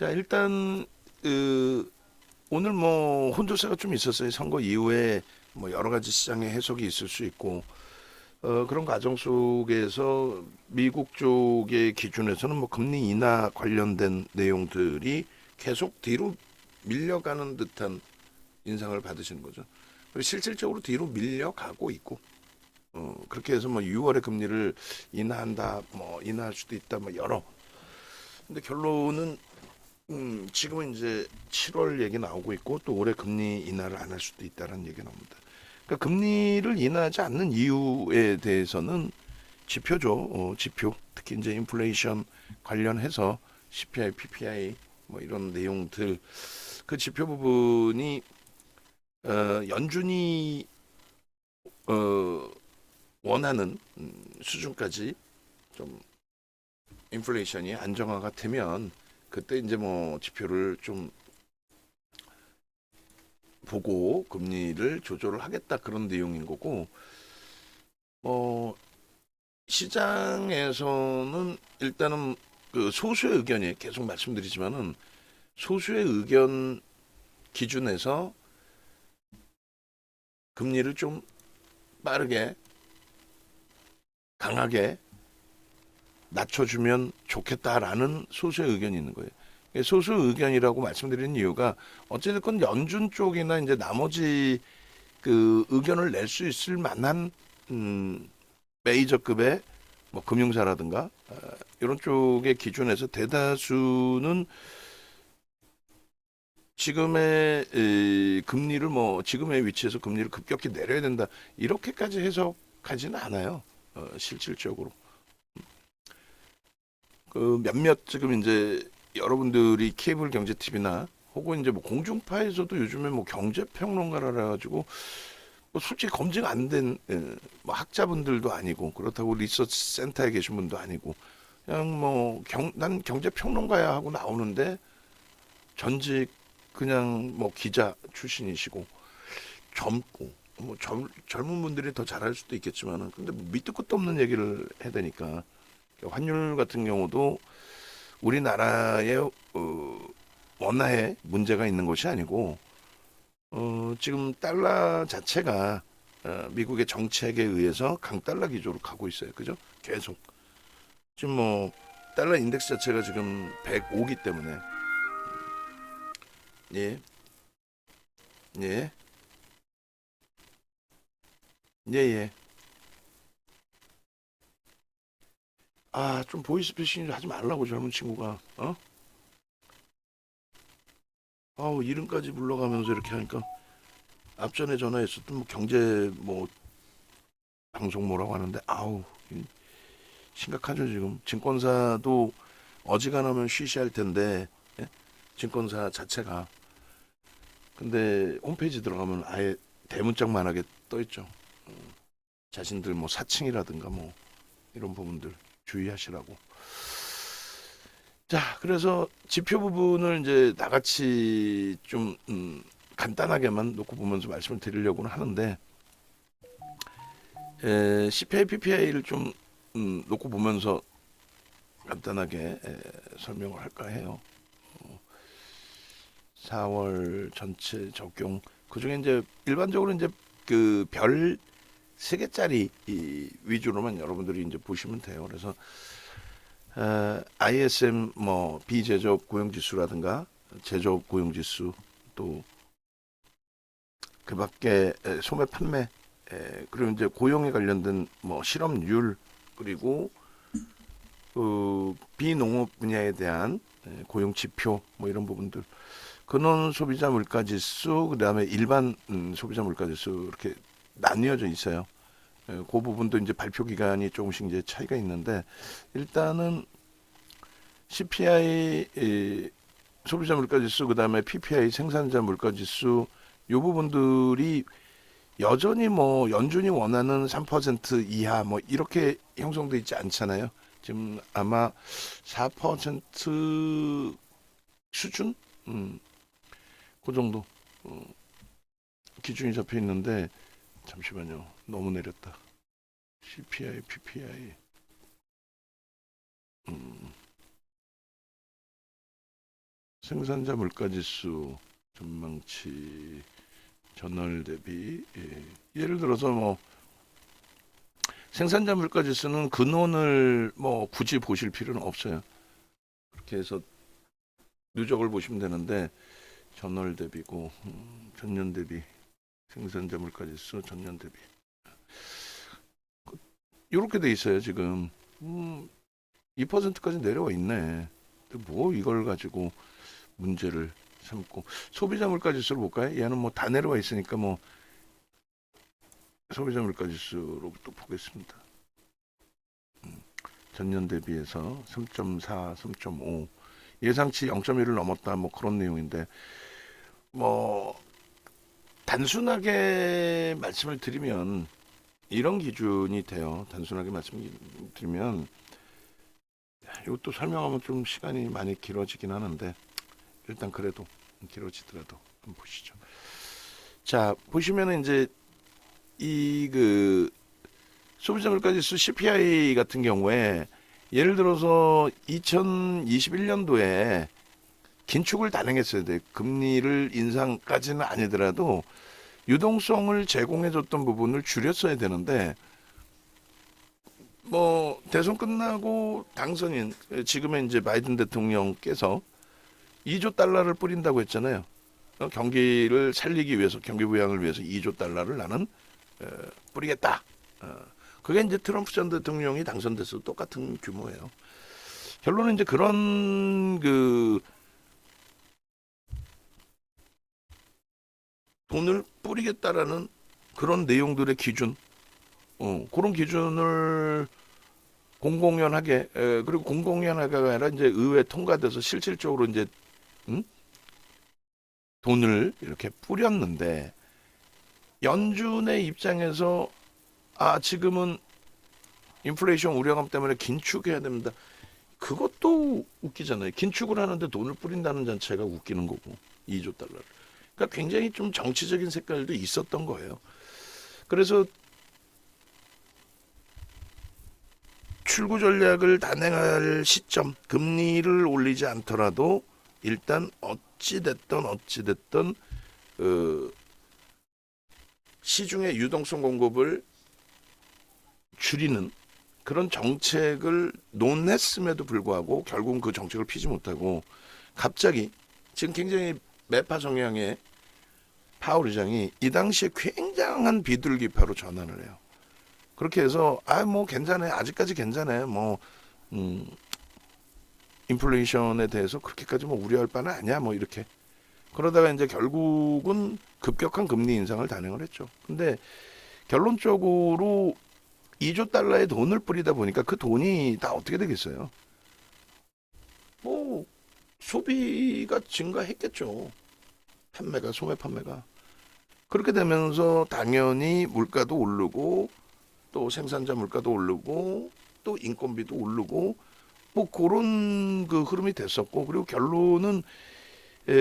자, 일단 오늘 뭐 혼조세가 좀 있었어요. 선거 이후에 뭐 여러 가지 시장의 해석이 있을 수 있고 그런 과정 속에서 미국 쪽의 기준에서는 뭐 금리 인하 관련된 내용들이 계속 뒤로 밀려가는 듯한 인상을 받으시는 거죠. 그리고 실질적으로 뒤로 밀려가고 있고 그렇게 해서 뭐 6월에 금리를 인하한다, 뭐 인하할 수도 있다, 뭐 여러. 근데 결론은 지금은 이제 7월 얘기 나오고 있고 또 올해 금리 인하를 안 할 수도 있다라는 얘기 나옵니다. 그러니까 금리를 인하하지 않는 이유에 대해서는 지표죠. 지표. 특히 이제 인플레이션 관련해서 CPI, PPI 뭐 이런 내용들 그 지표 부분이 연준이 어, 원하는 수준까지 좀 인플레이션이 안정화가 되면 그때 이제 뭐 지표를 좀 보고 금리를 조절을 하겠다 그런 내용인 거고 뭐 시장에서는 일단은 그 소수의 의견이 계속 말씀드리지만은 소수의 의견 기준에서 금리를 좀 빠르게 강하게 낮춰주면 좋겠다라는 소수의 의견이 있는 거예요. 소수 의견이라고 말씀드리는 이유가 어찌됐건 연준 쪽이나 이제 나머지 그 의견을 낼 수 있을 만한 메이저급의 뭐 금융사라든가 이런 쪽의 기준에서 대다수는 지금의 금리를 뭐 지금의 위치에서 금리를 급격히 내려야 된다 이렇게까지 해석하지는 않아요. 실질적으로 그 몇몇 지금 이제 여러분들이 케이블 경제 TV나 혹은 이제 뭐 공중파에서도 요즘에 뭐 경제 평론가라 가지고 뭐 솔직히 검증 안 된 뭐 학자분들도 아니고 그렇다고 리서치 센터에 계신 분도 아니고 그냥 뭐 난 경제 평론가야 하고 나오는데 전직 그냥 뭐 기자 출신이시고 젊고 뭐 젊은 분들이 더 잘할 수도 있겠지만은 근데 뭐 밑도 끝도 없는 얘기를 해야 되니까 환율 같은 경우도 우리나라의 원화에 문제가 있는 것이 아니고 지금 달러 자체가 미국의 정책에 의해서 강달러 기조로 가고 있어요. 그죠? 계속. 지금 뭐 달러 인덱스 자체가 지금 105기 때문에 예, 예, 예, 예. 아, 좀 보이스피싱 하지 말라고 젊은 친구가. 아우, 이름까지 불러가면서 이렇게 하니까 앞전에 전화했었던 뭐 경제 뭐 방송 뭐라고 하는데 아우 심각하죠 지금 증권사도 어지간하면 쉬쉬할 텐데 예? 증권사 자체가 근데 홈페이지 들어가면 아예 대문짝만하게 떠 있죠. 자신들 뭐 사칭이라든가 뭐 이런 부분들 주의하시라고. 자, 그래서 지표 부분을 이제 나같이 좀 간단하게만 놓고 보면서 말씀을 드리려고는 하는데 CPI, PPI를 좀 놓고 보면서 간단하게 설명을 할까 해요. 4월 전체 적용 그 중에 이제 일반적으로 이제 그 별 3개짜리 위주로만 여러분들이 이제 보시면 돼요. 그래서 ISM 뭐 비제조업 고용지수라든가 제조업 고용지수 또 그밖에 소매 판매 그리고 이제 고용에 관련된 뭐 실업률 그리고 그 비농업 분야에 대한 고용 지표 뭐 이런 부분들 근원 소비자 물가지수 그다음에 일반 소비자 물가지수 이렇게 나뉘어져 있어요. 그 부분도 이제 발표 기간이 조금씩 이제 차이가 있는데 일단은 CPI 소비자 물가지수 그다음에 PPI 생산자 물가지수 요 부분들이 여전히 뭐 연준이 원하는 3% 이하 뭐 이렇게 형성돼 있지 않잖아요. 지금 아마 4% 수준 그 정도 기준이 잡혀 있는데 잠시만요. 너무 내렸다. CPI, PPI. 음, 생산자 물가지수 전망치 전월 대비. 예를 들어서 뭐 생산자 물가지수는 근원을 뭐 굳이 보실 필요는 없어요. 그렇게 해서 누적을 보시면 되는데 전월 대비고 전년 대비 생산자 물가지수 전년 대비 이렇게 돼 있어요. 지금 2%까지 내려와 있네. 근데 뭐 이걸 가지고 문제를 삼고. 소비자 물가지수를 볼까요? 얘는 뭐 다 내려와 있으니까 뭐 소비자 물가지수로 또 보겠습니다. 전년 대비해서 3.4, 3.5 예상치 0.1을 넘었다 뭐 그런 내용인데 뭐 단순하게 말씀을 드리면 이런 기준이 돼요. 단순하게 말씀드리면 이것도 설명하면 좀 시간이 많이 길어지긴 하는데 일단 그래도 길어지더라도 한번 보시죠. 자, 보시면은 이제 이 그 소비자 물가지수 CPI 같은 경우에 예를 들어서 2021년도에 긴축을 단행했어야 돼. 금리를 인상까지는 아니더라도 유동성을 제공해줬던 부분을 줄였어야 되는데 뭐 대선 끝나고 당선인 지금의 이제 바이든 대통령께서 2조 달러를 뿌린다고 했잖아요. 경기를 살리기 위해서 경기 부양을 위해서 2조 달러를 나는 뿌리겠다. 그게 이제 트럼프 전 대통령이 당선됐어도 똑같은 규모예요. 결론은 이제 그런 그 돈을 뿌리겠다라는 그런 내용들의 기준, 그런 기준을 공공연하게 그리고 공공연하게가 아니라 이제 의회 통과돼서 실질적으로 이제 돈을 이렇게 뿌렸는데 연준의 입장에서 지금은 인플레이션 우려감 때문에 긴축해야 됩니다. 그것도 웃기잖아요. 긴축을 하는데 돈을 뿌린다는 자체가 웃기는 거고 2조 달러를. 그러니까 굉장히 좀 정치적인 색깔도 있었던 거예요. 그래서 출구 전략을 단행할 시점, 금리를 올리지 않더라도 일단 어찌됐든 시중의 유동성 공급을 줄이는 그런 정책을 논했음에도 불구하고 결국은 그 정책을 피지 못하고 갑자기 지금 굉장히 매파 성향의 파월 의장이 이 당시에 굉장한 비둘기파로 전환을 해요. 그렇게 해서 뭐 괜찮아요. 아직까지 괜찮아요. 뭐 인플레이션에 대해서 그렇게까지 뭐 우려할 바는 아니야. 뭐 이렇게 그러다가 이제 결국은 급격한 금리 인상을 단행을 했죠. 근데 결론적으로 2조 달러의 돈을 뿌리다 보니까 그 돈이 다 어떻게 되겠어요? 뭐 소비가 증가했겠죠. 소매 판매가. 그렇게 되면서 당연히 물가도 오르고 또 생산자 물가도 오르고 또 인건비도 오르고 뭐 그런 그 흐름이 됐었고 그리고 결론은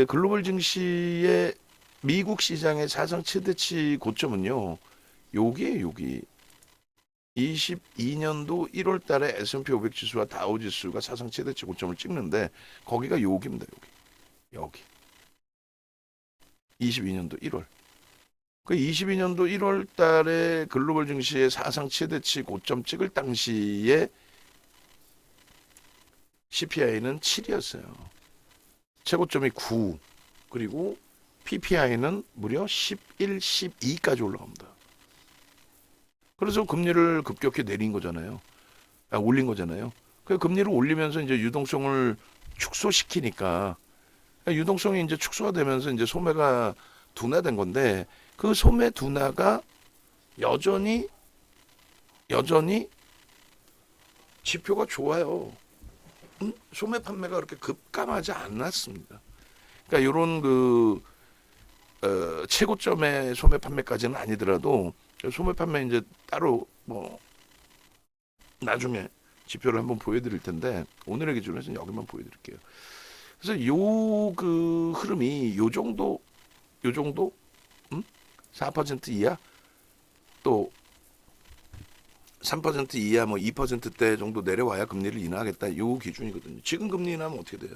글로벌 증시의 미국 시장의 사상 최대치 고점은요. 여기 22년도 1월 달에 S&P 500 지수와 다우 지수가 사상 최대치 고점을 찍는데 거기가 여기입니다. 여기 22년도 1월. 그 22년도 1월 달에 글로벌 증시의 사상 최대치 고점 찍을 당시에 CPI는 7이었어요. 최고점이 9. 그리고 PPI는 무려 11, 12까지 올라갑니다. 그래서 금리를 급격히 내린 거잖아요. 올린 거잖아요. 그 금리를 올리면서 이제 유동성을 축소시키니까 유동성이 이제 축소가 되면서 이제 소매가 둔화된 건데 그 소매 둔화가 여전히 지표가 좋아요. 소매 판매가 그렇게 급감하지 않았습니다. 그러니까 이런 그 최고점의 소매 판매까지는 아니더라도 소매 판매 이제 따로 뭐 나중에 지표를 한번 보여드릴 텐데 오늘의 기준에서는 여기만 보여드릴게요. 그래서 요 그 흐름이 요 정도 4% 이하 또 3% 이하 뭐 2%대 정도 내려와야 금리를 인하하겠다. 요 기준이거든요. 지금 금리 인하면 어떻게 돼요?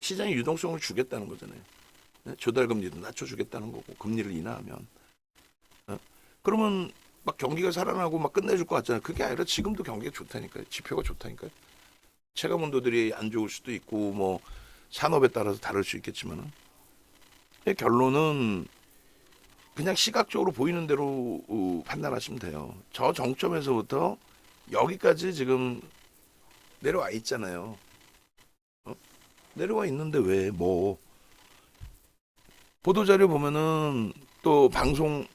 시장이 유동성을 주겠다는 거잖아요. 네? 조달금리도 낮춰주겠다는 거고 금리를 인하하면. 그러면 막 경기가 살아나고 막 끝내줄 것 같잖아요. 그게 아니라 지금도 경기가 좋다니까요. 지표가 좋다니까요. 체감 온도들이 안 좋을 수도 있고 뭐 산업에 따라서 다를 수 있겠지만은 결론은 그냥 시각적으로 보이는 대로 판단하시면 돼요. 저 정점에서부터 여기까지 지금 내려와 있잖아요. 내려와 있는데 왜 뭐 보도자료 보면은 또 방송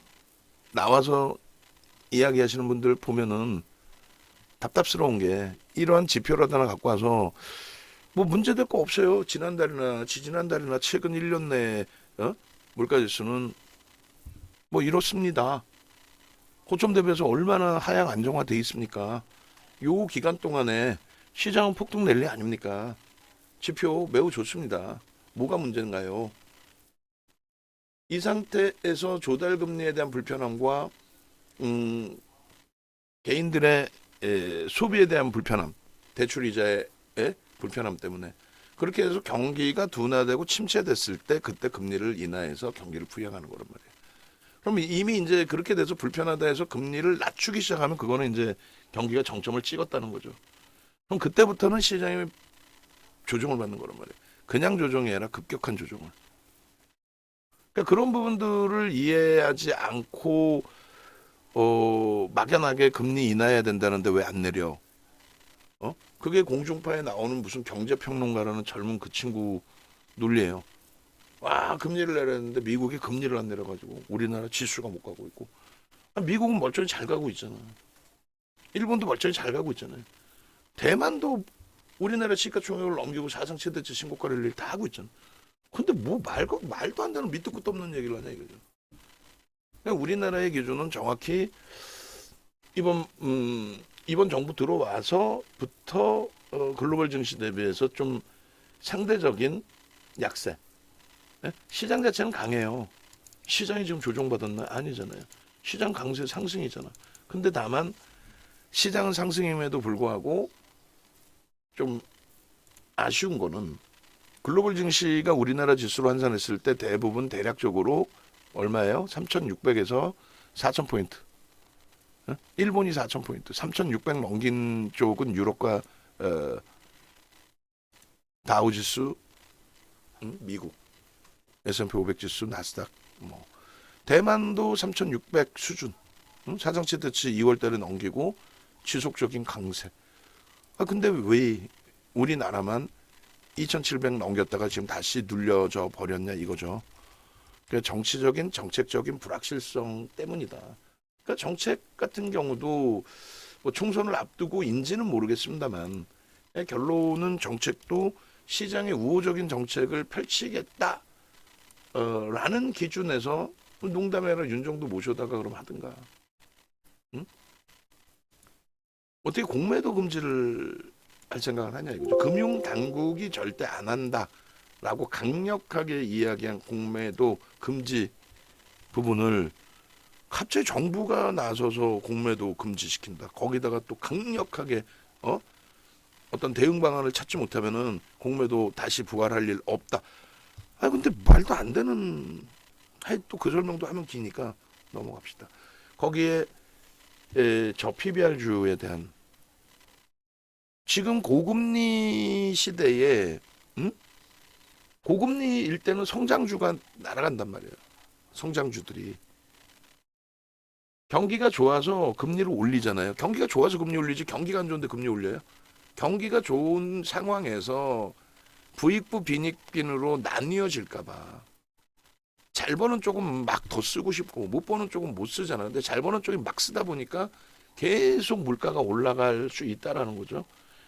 나와서 이야기하시는 분들 보면은 답답스러운 게 이러한 지표를 하나 갖고 와서 뭐 문제될 거 없어요. 지난달이나 지지난달이나 최근 1년 내에 물가지수는 뭐 이렇습니다. 고점 대비해서 얼마나 하향 안정화돼 있습니까? 요 기간 동안에 시장은 폭등 랠리 아닙니까? 지표 매우 좋습니다. 뭐가 문제인가요? 이 상태에서 조달금리에 대한 불편함과 개인들의 소비에 대한 불편함, 대출이자의 불편함 때문에 그렇게 해서 경기가 둔화되고 침체됐을 때 그때 금리를 인하해서 경기를 부양하는 거란 말이에요. 그럼 이미 이제 그렇게 돼서 불편하다 해서 금리를 낮추기 시작하면 그거는 이제 경기가 정점을 찍었다는 거죠. 그럼 그때부터는 시장이 조정을 받는 거란 말이에요. 그냥 조정이 아니라 급격한 조정을. 그러니까 그런 부분들을 이해하지 않고 막연하게 금리 인하해야 된다는데 왜 안 내려? 그게 공중파에 나오는 무슨 경제평론가라는 젊은 그 친구 논리예요. 와, 금리를 내렸는데 미국이 금리를 안 내려가지고 우리나라 지수가 못 가고 있고. 미국은 멀쩡히 잘 가고 있잖아. 일본도 멀쩡히 잘 가고 있잖아요. 대만도 우리나라 시가총액을 넘기고 사상 최대치 신고가를 다 하고 있잖아. 근데 뭐 말도 안 되는 밑도 끝도 없는 얘기를 하냐 이거죠. 그러니까 우리나라의 기준은 정확히 이번 정부 들어와서부터 글로벌 증시 대비해서 좀 상대적인 약세. 예? 시장 자체는 강해요. 시장이 지금 조정받았나? 아니잖아요. 시장 강세 상승이잖아. 근데 다만 시장은 상승임에도 불구하고 좀 아쉬운 거는 글로벌 증시가 우리나라 지수로 환산했을 때 대부분 대략적으로 얼마예요? 3,600에서 4,000포인트. 일본이 4,000포인트. 3,600 넘긴 쪽은 유럽과 다우지수, 미국, S&P 500 지수, 나스닥. 뭐 대만도 3,600 수준. 사상 최대치 2월달에 넘기고 지속적인 강세. 근데 왜 우리나라만 2,700 넘겼다가 지금 다시 눌려져 버렸냐 이거죠. 그러니까 정책적인 불확실성 때문이다. 그러니까 정책 같은 경우도 뭐 총선을 앞두고인지는 모르겠습니다만 결론은 정책도 시장의 우호적인 정책을 펼치겠다 라는 기준에서 농담해라 윤정도 모셔다가 그럼 하든가. 응? 어떻게 공매도 금지를 할 생각을 하냐 이거죠. 금융 당국이 절대 안 한다라고 강력하게 이야기한 공매도 금지 부분을 갑자기 정부가 나서서 공매도 금지시킨다. 거기다가 또 강력하게 어떤 대응 방안을 찾지 못하면은 공매도 다시 부활할 일 없다. 근데 말도 안 되는 또 그 설명도 하면 기니까 넘어갑시다. 거기에 저 PBR주에 대한 지금 고금리 시대에 고금리일 때는 성장주가 날아간단 말이에요. 성장주들이. 경기가 좋아서 금리를 올리잖아요. 경기가 좋아서 금리 올리지 경기가 안 좋은데 금리 올려요? 경기가 좋은 상황에서 부익부 빈익빈으로 나뉘어질까 봐. 잘 버는 쪽은 막 더 쓰고 싶고 못 버는 쪽은 못 쓰잖아요. 근데 잘 버는 쪽이 막 쓰다 보니까 계속 물가가 올라갈 수 있다라는 거죠.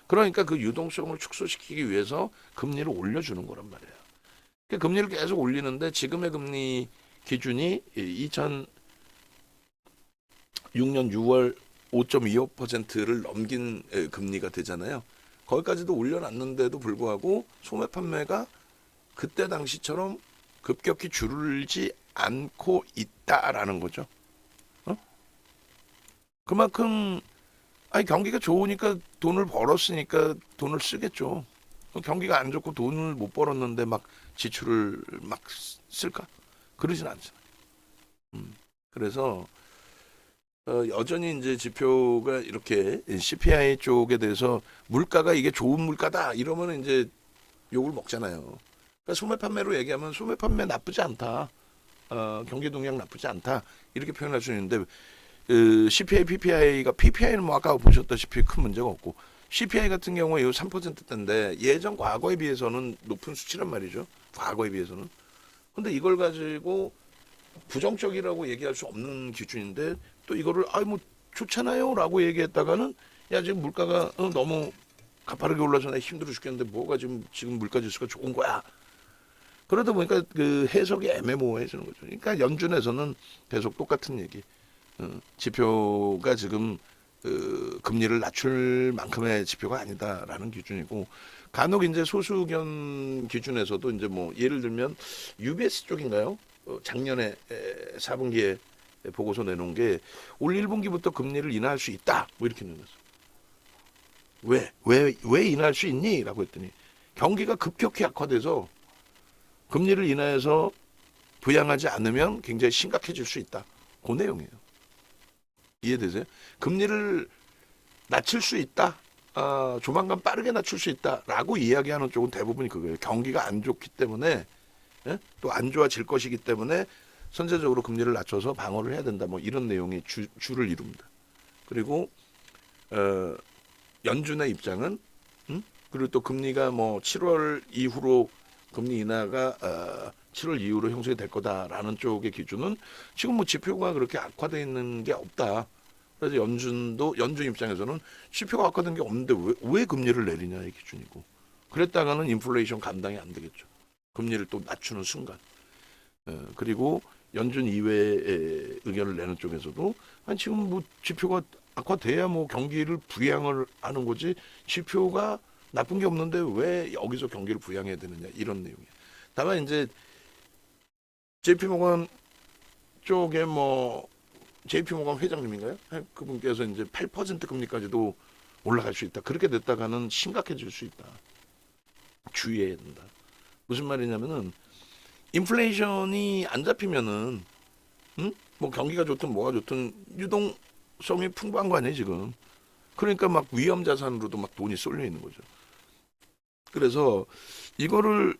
그러니까 그 유동성을 축소시키기 위해서 금리를 올려주는 거란 말이에요. 그러니까 금리를 계속 올리는데 지금의 금리 기준이 2006년 6월 5.25%를 넘긴 금리가 되잖아요. 거기까지도 올려놨는데도 불구하고 소매 판매가 그때 당시처럼 급격히 줄지 않고 있다라는 거죠. 그만큼 경기가 좋으니까 돈을 벌었으니까 돈을 쓰겠죠. 경기가 안 좋고 돈을 못 벌었는데 막 지출을 막 쓸까? 그러진 않잖아요. 그래서 여전히 이제 지표가 이렇게 CPI 쪽에 대해서 물가가 이게 좋은 물가다 이러면 이제 욕을 먹잖아요. 그러니까 소매 판매로 얘기하면 소매 판매 나쁘지 않다. 경기 동향 나쁘지 않다. 이렇게 표현할 수 있는데 CPI, PPI가 PPI는 뭐 아까 보셨다시피 큰 문제가 없고 CPI 같은 경우에 이 3%대인데 예전 과거에 비해서는 높은 수치란 말이죠. 과거에 비해서는. 근데 이걸 가지고 부정적이라고 얘기할 수 없는 기준인데 또 이거를 뭐 좋잖아요라고 얘기했다가는 야 지금 물가가 너무 가파르게 올라서 나 힘들어 죽겠는데 뭐가 지금 물가 지수가 좋은 거야. 그러다 보니까 그 해석이 애매모호해지는 거죠. 그러니까 연준에서는 계속 똑같은 얘기. 지표가 지금 금리를 낮출 만큼의 지표가 아니다라는 기준이고 간혹 이제 소수 의견 기준에서도 이제 뭐 예를 들면 UBS 쪽인가요? 작년에 4분기에 보고서 내놓은 게 올 1분기부터 금리를 인하할 수 있다. 뭐 이렇게 내놨어. 왜 인하할 수 있니? 라고 했더니 경기가 급격히 악화돼서 금리를 인하해서 부양하지 않으면 굉장히 심각해질 수 있다. 그 내용이에요. 이해되세요? 금리를 낮출 수 있다. 조만간 빠르게 낮출 수 있다라고 이야기하는 쪽은 대부분이 그거예요. 경기가 안 좋기 때문에 또 안 좋아질 것이기 때문에 선제적으로 금리를 낮춰서 방어를 해야 된다. 뭐 이런 내용이 주를 이룹니다. 그리고 연준의 입장은 그리고 또 금리가 뭐 7월 이후로 금리 인하가 7월 이후로 형성이 될 거다라는 쪽의 기준은 지금 뭐 지표가 그렇게 악화되어 있는 게 없다. 그래서 연준 입장에서는 지표가 악화된 게 없는데 왜 금리를 내리냐의 기준이고 그랬다가는 인플레이션 감당이 안 되겠죠. 금리를 또 낮추는 순간. 그리고 연준 이외의 의견을 내는 쪽에서도 아니 지금 뭐 지표가 악화돼야 뭐 경기를 부양을 하는 거지 지표가 나쁜 게 없는데 왜 여기서 경기를 부양해야 되느냐 이런 내용이에요. 다만 이제 JP모건 쪽에 뭐 JP모건 회장님인가요? 그분께서 이제 8% 금리까지도 올라갈 수 있다. 그렇게 됐다가는 심각해질 수 있다. 주의해야 된다. 무슨 말이냐면은 인플레이션이 안 잡히면은 뭐 경기가 좋든 뭐가 좋든 유동성이 풍부한 거 아니에요 지금. 그러니까 막 위험 자산으로도 막 돈이 쏠려 있는 거죠. 그래서 이거를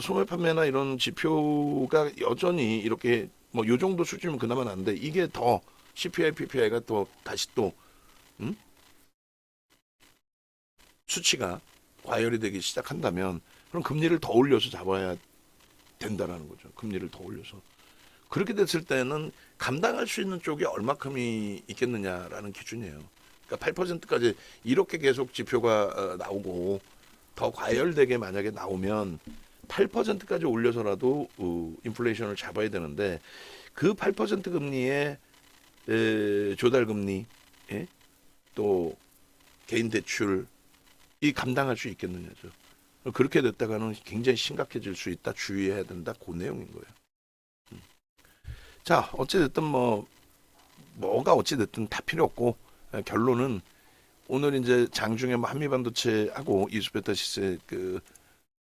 소매 판매나 이런 지표가 여전히 이렇게 뭐 요 정도 수준이면 그나마 난데 이게 더 CPI, PPI가 또 다시 또 수치가 과열이 되기 시작한다면 그럼 금리를 더 올려서 잡아야 된다라는 거죠. 금리를 더 올려서. 그렇게 됐을 때는 감당할 수 있는 쪽이 얼마큼이 있겠느냐라는 기준이에요. 그러니까 8%까지 이렇게 계속 지표가 나오고 더 과열되게 만약에 나오면 8%까지 올려서라도 인플레이션을 잡아야 되는데 그 8% 금리에 조달 금리 또 개인 대출 이 감당할 수 있겠느냐죠. 그렇게 됐다가는 굉장히 심각해질 수 있다. 주의해야 된다. 그 내용인 거예요. 자, 어찌됐든 뭐가 어찌됐든 다 필요 없고 결론은 오늘 이제 장중에 뭐 한미반도체하고 이수베타시스의 그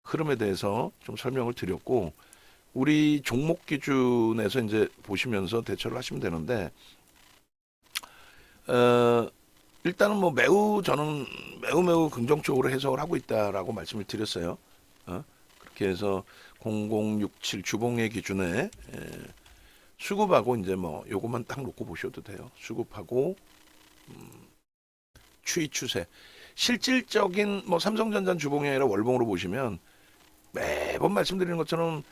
흐름에 대해서 좀 설명을 드렸고 우리 종목 기준에서 이제 보시면서 대처를 하시면 되는데 일단은 뭐 저는 매우 긍정적으로 해석을 하고 있다라고 말씀을 드렸어요. 그렇게 해서 0067 주봉의 기준에 수급하고 이제 뭐 요것만 딱 놓고 보셔도 돼요. 수급하고 추이 추세. 실질적인 뭐 삼성전자 주봉이 아니라 월봉으로 보시면 매번 말씀드리는 것처럼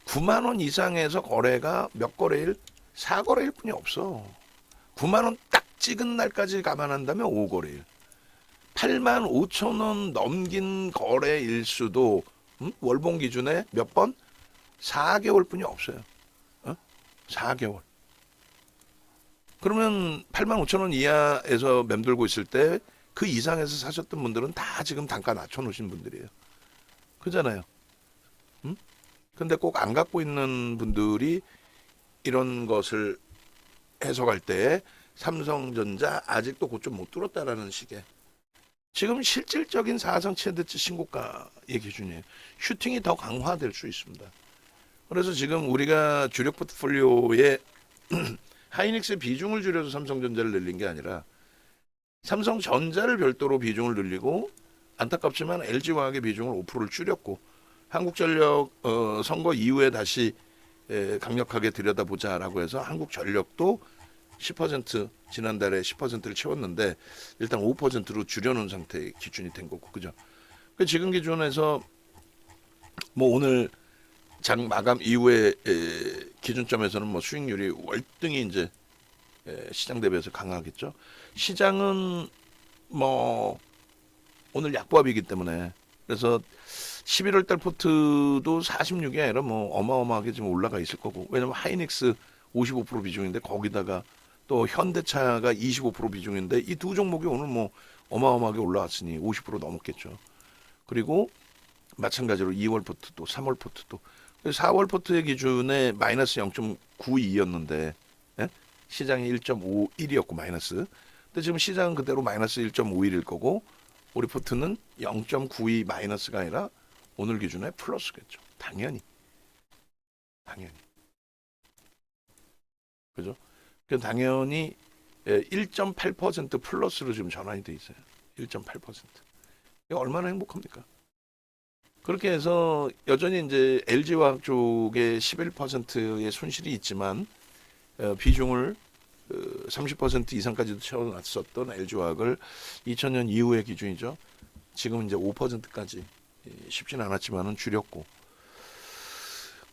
9만 원 이상에서 거래가 몇 거래일? 4거래일 뿐이 없어. 9만 원 딱 찍은 날까지 감안한다면 5거래일. 8만 5천 원 넘긴 거래 일수도 월봉 기준에 몇 번? 4개월 뿐이 없어요. 4개월. 그러면 8만 5천 원 이하에서 맴돌고 있을 때 그 이상에서 사셨던 분들은 다 지금 단가 낮춰놓으신 분들이에요. 그잖아요. 근데 꼭 안 갖고 있는 분들이 이런 것을 해석할 때 삼성전자 아직도 고점 못 뚫었다라는 식의 지금 실질적인 사상 최대치 신고가의 기준이에요. 슈팅이 더 강화될 수 있습니다. 그래서 지금 우리가 주력 포트폴리오에 하이닉스의 비중을 줄여서 삼성전자를 늘린 게 아니라 삼성전자를 별도로 비중을 늘리고, 안타깝지만 LG화학의 비중을 5%를 줄였고, 한국전력 선거 이후에 다시 강력하게 들여다보자라고 해서 한국전력도 10% 지난달에 10%를 채웠는데 일단 5%로 줄여놓은 상태의 기준이 된 거고, 그죠? 지금 기준에서 뭐 오늘 장 마감 이후에 기준점에서는 뭐 수익률이 월등히 이제 시장 대비해서 강하겠죠. 시장은 뭐 오늘 약보합이기 때문에, 그래서 11월 달 포트도 46이 아니라 뭐 어마어마하게 지금 올라가 있을 거고, 왜냐면 하이닉스 55% 비중인데 거기다가 또 현대차가 25% 비중인데 이 두 종목이 오늘 뭐 어마어마하게 올라왔으니 50% 넘었겠죠. 그리고 마찬가지로 2월 포트도 3월 포트도 4월 포트의 기준에 마이너스 0.92였는데 시장이 1.51이었고 마이너스. 근데 지금 시장은 그대로 마이너스 1.51일 거고, 우리 포트는 0.92 마이너스가 아니라 오늘 기준에 플러스겠죠. 당연히. 그죠? 그 당연히 1.8% 플러스로 지금 전환이 돼 있어요. 1.8%. 이거 얼마나 행복합니까? 그렇게 해서 여전히 이제 LG화학 쪽에 11%의 손실이 있지만 비중을 30% 이상까지도 채워놨었던 LG화학을 2000년 이후의 기준이죠. 지금 이제 5%까지 쉽진 않았지만은 줄였고,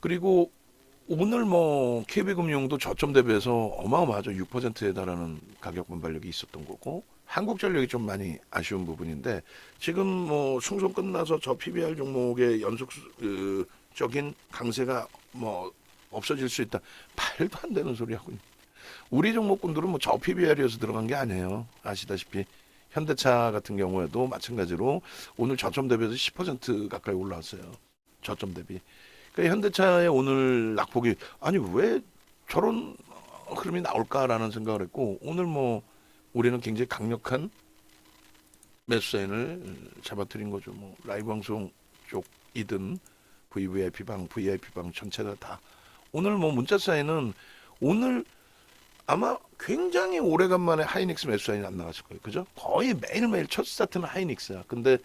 그리고 오늘 뭐 KB금융도 저점 대비해서 어마어마하죠. 6%에 달하는 가격 반발력이 있었던 거고, 한국전력이 좀 많이 아쉬운 부분인데 지금 뭐 충성 끝나서 저 PBR 종목의 연속적인 강세가 뭐 없어질 수 있다. 말도 안 되는 소리 하고 있는. 우리 종목군들은 뭐 저 PBR이어서 들어간 게 아니에요. 아시다시피 현대차 같은 경우에도 마찬가지로 오늘 저점 대비해서 10% 가까이 올라왔어요. 저점 대비. 그러니까 현대차의 오늘 낙폭이 아니 왜 저런 흐름이 나올까라는 생각을 했고, 오늘 뭐 우리는 굉장히 강력한 매수 사인을 잡아뜨린 거죠. 뭐 라이브 방송 쪽이든 VVIP 방 전체가 다 오늘 뭐 문자 사인은 오늘 아마 굉장히 오래간만에 하이닉스 매수 사인이 안 나갔을 거예요. 그죠? 거의 매일매일 첫 스타트는 하이닉스야. 근데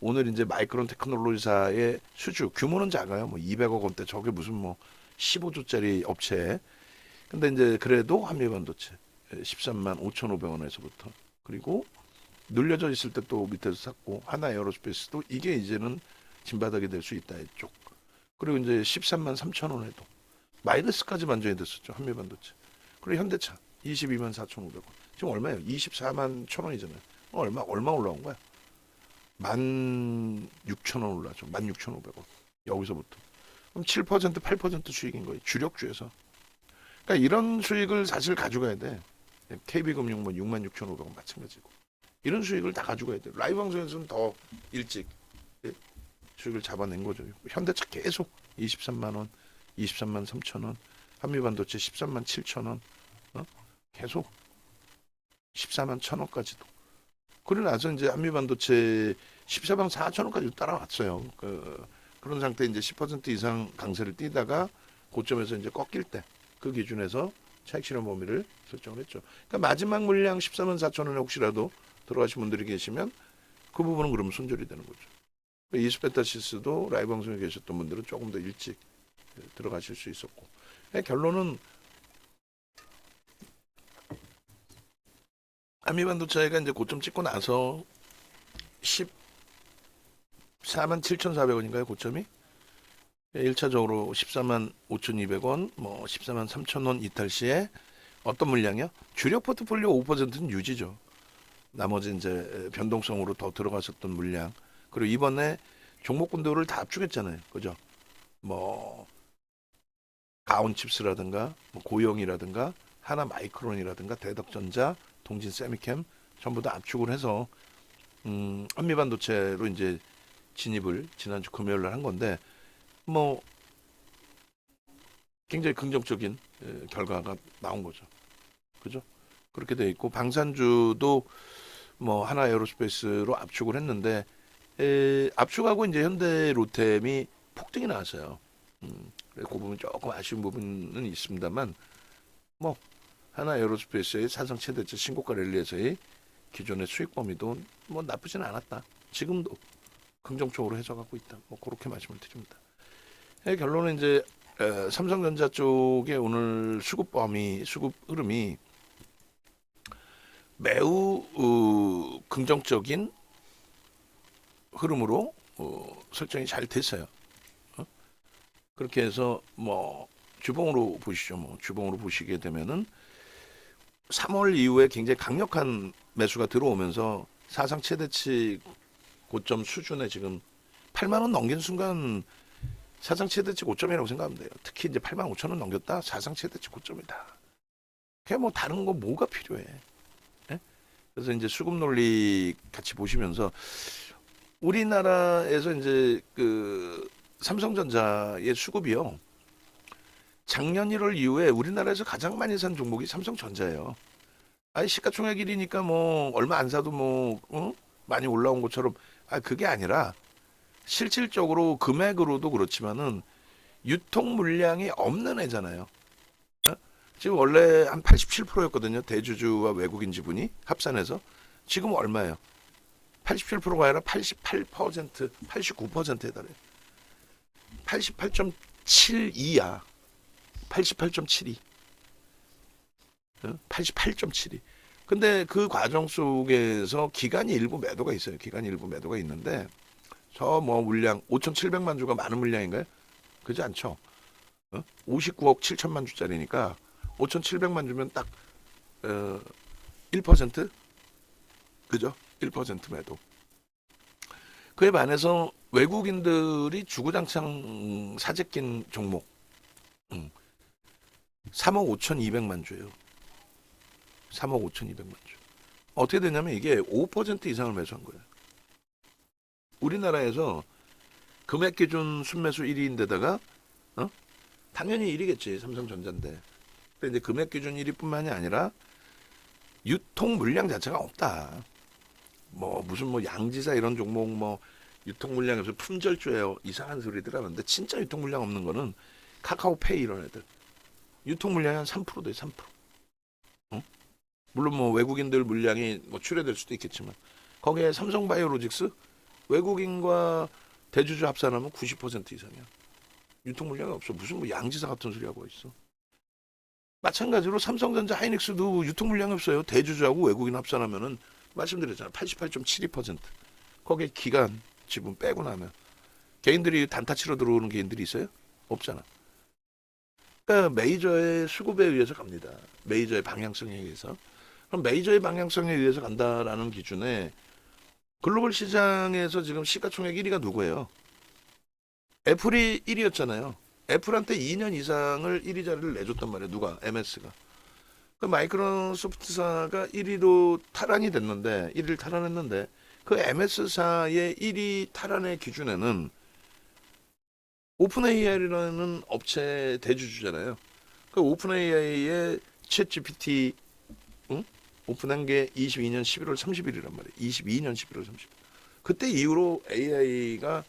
오늘 이제 마이크론 테크놀로지사의 수주 규모는 작아요. 뭐 200억 원대, 저게 무슨 뭐 15조짜리 업체. 근데 이제 그래도 한미반도체 13만 5,500원에서부터, 그리고 눌려져 있을 때 또 밑에서 샀고, 하나 에어로스페이스도 이게 이제는 진바닥이 될 수 있다 이쪽. 그리고 이제 13만 3,000원에도 마이너스까지 반전이 됐었죠. 한미반도체. 그리고 현대차 22만 4,500원. 지금 얼마예요? 24만 1,000원이잖아요. 얼마 올라온 거야? 16,000원 올라죠. 16,500원. 여기서부터. 그럼 7%, 8% 수익인 거예요. 주력주에서. 그러니까 이런 수익을 사실 가져가야 돼. KB금융 뭐 66,500원 마찬가지고. 이런 수익을 다 가져가야 돼. 라이브 방송에서는 더 일찍 수익을 잡아낸 거죠. 현대차 계속 23만 원, 23만 3천 원, 한미반도체 13만 7천 원, 계속 14만 1천 원까지도. 그러고 나서 이제 한미반도체 14만 4천 원까지 따라왔어요. 그런 상태 이제 10% 이상 강세를 띄다가 고점에서 이제 꺾일 때 그 기준에서 차익 실현 범위를 설정을 했죠. 그러니까 마지막 물량 14만 4천 원에 혹시라도 들어가신 분들이 계시면 그 부분은 그러면 손절이 되는 거죠. 이스페타시스도 라이브 방송에 계셨던 분들은 조금 더 일찍 들어가실 수 있었고, 결론은 한미반도체가 이제 고점 찍고 나서 14만 7,400원인가요 고점이? 1차적으로 14만 5,200원, 뭐 14만 3,000원 이탈 시에 어떤 물량이요? 주력 포트폴리오 5%는 유지죠. 나머지 이제 변동성으로 더 들어갔었던 물량. 그리고 이번에 종목군들을 다 압축했잖아요. 그죠? 뭐 가온칩스라든가 뭐 고영이라든가 하나 마이크론이라든가 대덕전자, 동진 세미캠 전부 다 압축을 해서 한미반도체로 이제 진입을 지난주 금요일 날 한 건데, 뭐 굉장히 긍정적인 결과가 나온 거죠. 그죠? 그렇게 돼 있고, 방산주도 뭐 하나 에어로스페이스로 압축을 했는데 압축하고 이제 현대 로템이 폭등이 나왔어요. 그래서 그 부분 조금 아쉬운 부분은 있습니다만 뭐 하나 에어로스페이스의 사상 최대치 신고가 랠리에서의 기존의 수익 범위도 뭐 나쁘지는 않았다. 지금도 긍정적으로 해석하고 있다. 뭐 그렇게 말씀을 드립니다. 결론은 이제 삼성전자 쪽의 오늘 수급 범위, 수급 흐름이 매우 긍정적인 흐름으로 설정이 잘 됐어요. 그렇게 해서 뭐 주봉으로 보시죠. 뭐 주봉으로 보시게 되면은 3월 이후에 굉장히 강력한 매수가 들어오면서 사상 최대치 고점 수준에 지금 8만 원 넘긴 순간 사상 최대치 고점이라고 생각하면 돼요. 특히 이제 8만 5천 원 넘겼다 사상 최대치 고점이다. 그게 뭐 다른 거 뭐가 필요해? 예? 그래서 이제 수급 논리 같이 보시면서 우리나라에서 이제 그 삼성전자의 수급이요. 작년 1월 이후에 우리나라에서 가장 많이 산 종목이 삼성전자예요. 아니 시가총액 1위니까 뭐 얼마 안 사도 뭐 많이 올라온 것처럼 그게 아니라 실질적으로 금액으로도 그렇지만은 유통 물량이 없는 애잖아요. 지금 원래 한 87%였거든요. 대주주와 외국인 지분이 합산해서 지금 얼마예요? 87%가 아니라 88%, 89%에 달해요. 88.72야. 88.72. 88.72. 근데 그 과정 속에서 기간이 일부 매도가 있어요. 기간이 일부 매도가 있는데 저 뭐 물량 5,700만 주가 많은 물량인가요? 그렇지 않죠. 59억 7천만 주짜리니까 5,700만 주면 딱 1%? 그죠? 1% 매도. 그에 반해서 외국인들이 주구장창 사재낀 종목 3억 5,200만 주예요. 3억 5,200만 주. 어떻게 되냐면 이게 5% 이상을 매수한 거예요. 우리나라에서 금액 기준 순매수 1위인데다가 당연히 1위겠지. 삼성전자인데. 근데 이제 금액 기준 1위뿐만이 아니라 유통 물량 자체가 없다. 뭐 무슨 뭐 양지사 이런 종목 뭐 유통 물량에서 품절주예요. 이상한 소리들 하는데 진짜 유통 물량 없는 거는 카카오페이 이런 애들. 유통 물량이 한 3% 돼. 3%. 물론 뭐 외국인들 물량이 뭐 출회될 수도 있겠지만 거기에 삼성바이오로직스 외국인과 대주주 합산하면 90% 이상이야. 유통 물량이 없어. 무슨 뭐 양지사 같은 소리 하고 있어. 마찬가지로 삼성전자 하이닉스도 유통 물량이 없어요. 대주주하고 외국인 합산하면은 말씀드렸잖아요. 88.72%. 거기에 기간 지분 빼고 나면 개인들이 단타 치러 들어오는 개인들이 있어요? 없잖아. 그러니까 메이저의 수급에 의해서 갑니다. 메이저의 방향성에 의해서. 그럼 메이저의 방향성에 의해서 간다라는 기준에 글로벌 시장에서 지금 시가총액 1위가 누구예요? 애플이 1위였잖아요. 애플한테 2년 이상을 1위 자리를 내줬단 말이에요. 누가? MS가. 그 마이크로소프트사가 1위로 탈환이 됐는데 1위를 탈환했는데 그 MS사의 1위 탈환의 기준에는 오픈AI라는 업체 대주주잖아요. 그 오픈AI의 챗GPT 오픈한 게 22년 11월 30일이란 말이에요. 22년 11월 30일. 그때 이후로 AI가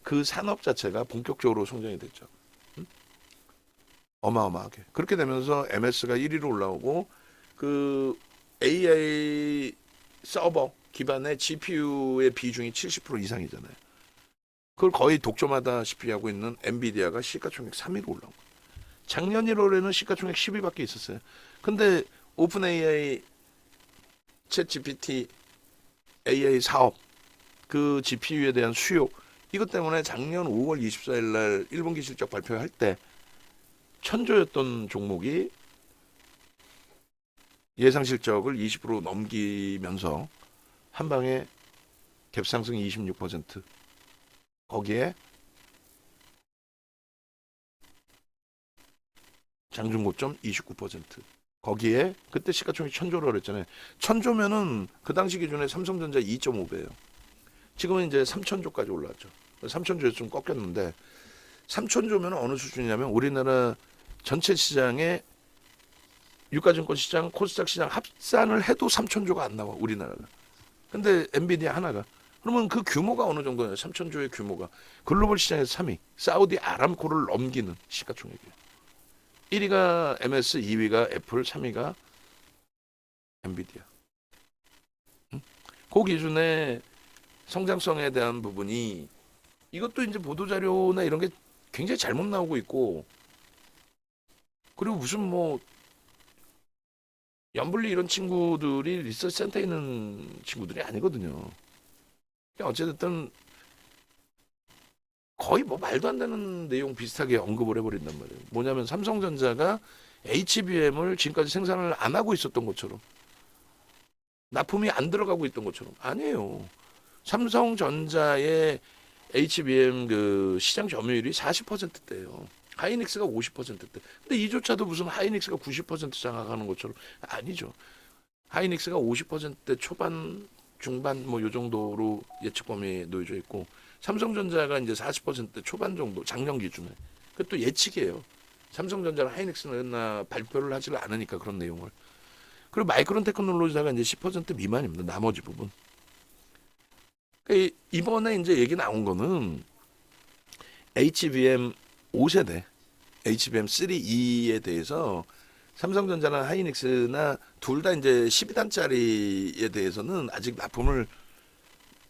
그 산업 자체가 본격적으로 성장이 됐죠. 어마어마하게. 그렇게 되면서 MS가 1위로 올라오고 그 AI 서버 기반의 GPU의 비중이 70% 이상이잖아요. 그걸 거의 독점하다시피 하고 있는 엔비디아가 시가총액 3위로 올라온 거예요. 작년 1월에는 시가총액 10위밖에 있었어요. 근데 오픈 AI, 챗 GPT, AI 사업, 그 GPU에 대한 수요, 이것 때문에 작년 5월 24일 날 1분기 실적 발표할 때 천조였던 종목이 예상 실적을 20% 넘기면서 한 방에 갭상승 26%, 거기에 장중고점 29%, 거기에 그때 시가총액 천조라고 그랬잖아요. 천조면은 그 당시 기준에 삼성전자 2.5배예요. 지금은 이제 3천조까지 올라왔죠. 3천조에서 좀 꺾였는데 3천조면 어느 수준이냐면 우리나라 전체 시장의 유가증권 시장, 코스닥 시장 합산을 해도 3천조가 안 나와. 우리나라가. 근데 엔비디아 하나가. 그러면 그 규모가 어느 정도냐? 3천조의 규모가. 글로벌 시장에서 3위. 사우디 아람코를 넘기는 시가총액이에요. 1위가 MS, 2위가 애플, 3위가 엔비디아. 응? 그 기준의 성장성에 대한 부분이 이것도 이제 보도자료나 이런 게 굉장히 잘못 나오고 있고, 그리고 무슨 뭐 연불리 이런 친구들이 리서치 센터에 있는 친구들이 아니거든요. 그러니까 어쨌든 거의 뭐 말도 안 되는 내용 비슷하게 언급을 해버린단 말이에요. 뭐냐면 삼성전자가 HBM을 지금까지 생산을 안 하고 있었던 것처럼, 납품이 안 들어가고 있던 것처럼. 아니에요. 삼성전자의 HBM 그 시장 점유율이 40%대예요. 하이닉스가 50%대. 근데 이조차도 무슨 하이닉스가 90% 장악하는 것처럼. 아니죠. 하이닉스가 50%대 초반, 중반 뭐 요 정도로 예측 범위에 놓여져 있고, 삼성전자가 이제 40% 초반 정도 작년 기준에. 그것도 예측이에요. 삼성전자랑 하이닉스는 발표를 하지 않으니까 그런 내용을. 그리고 마이크론 테크놀로지사가 이제 10% 미만입니다. 나머지 부분. 그러니까 이번에 이제 얘기 나온 거는 HBM 5세대, HBM 3E에 대해서 삼성전자나 하이닉스나 둘 다 이제 12단짜리에 대해서는 아직 납품을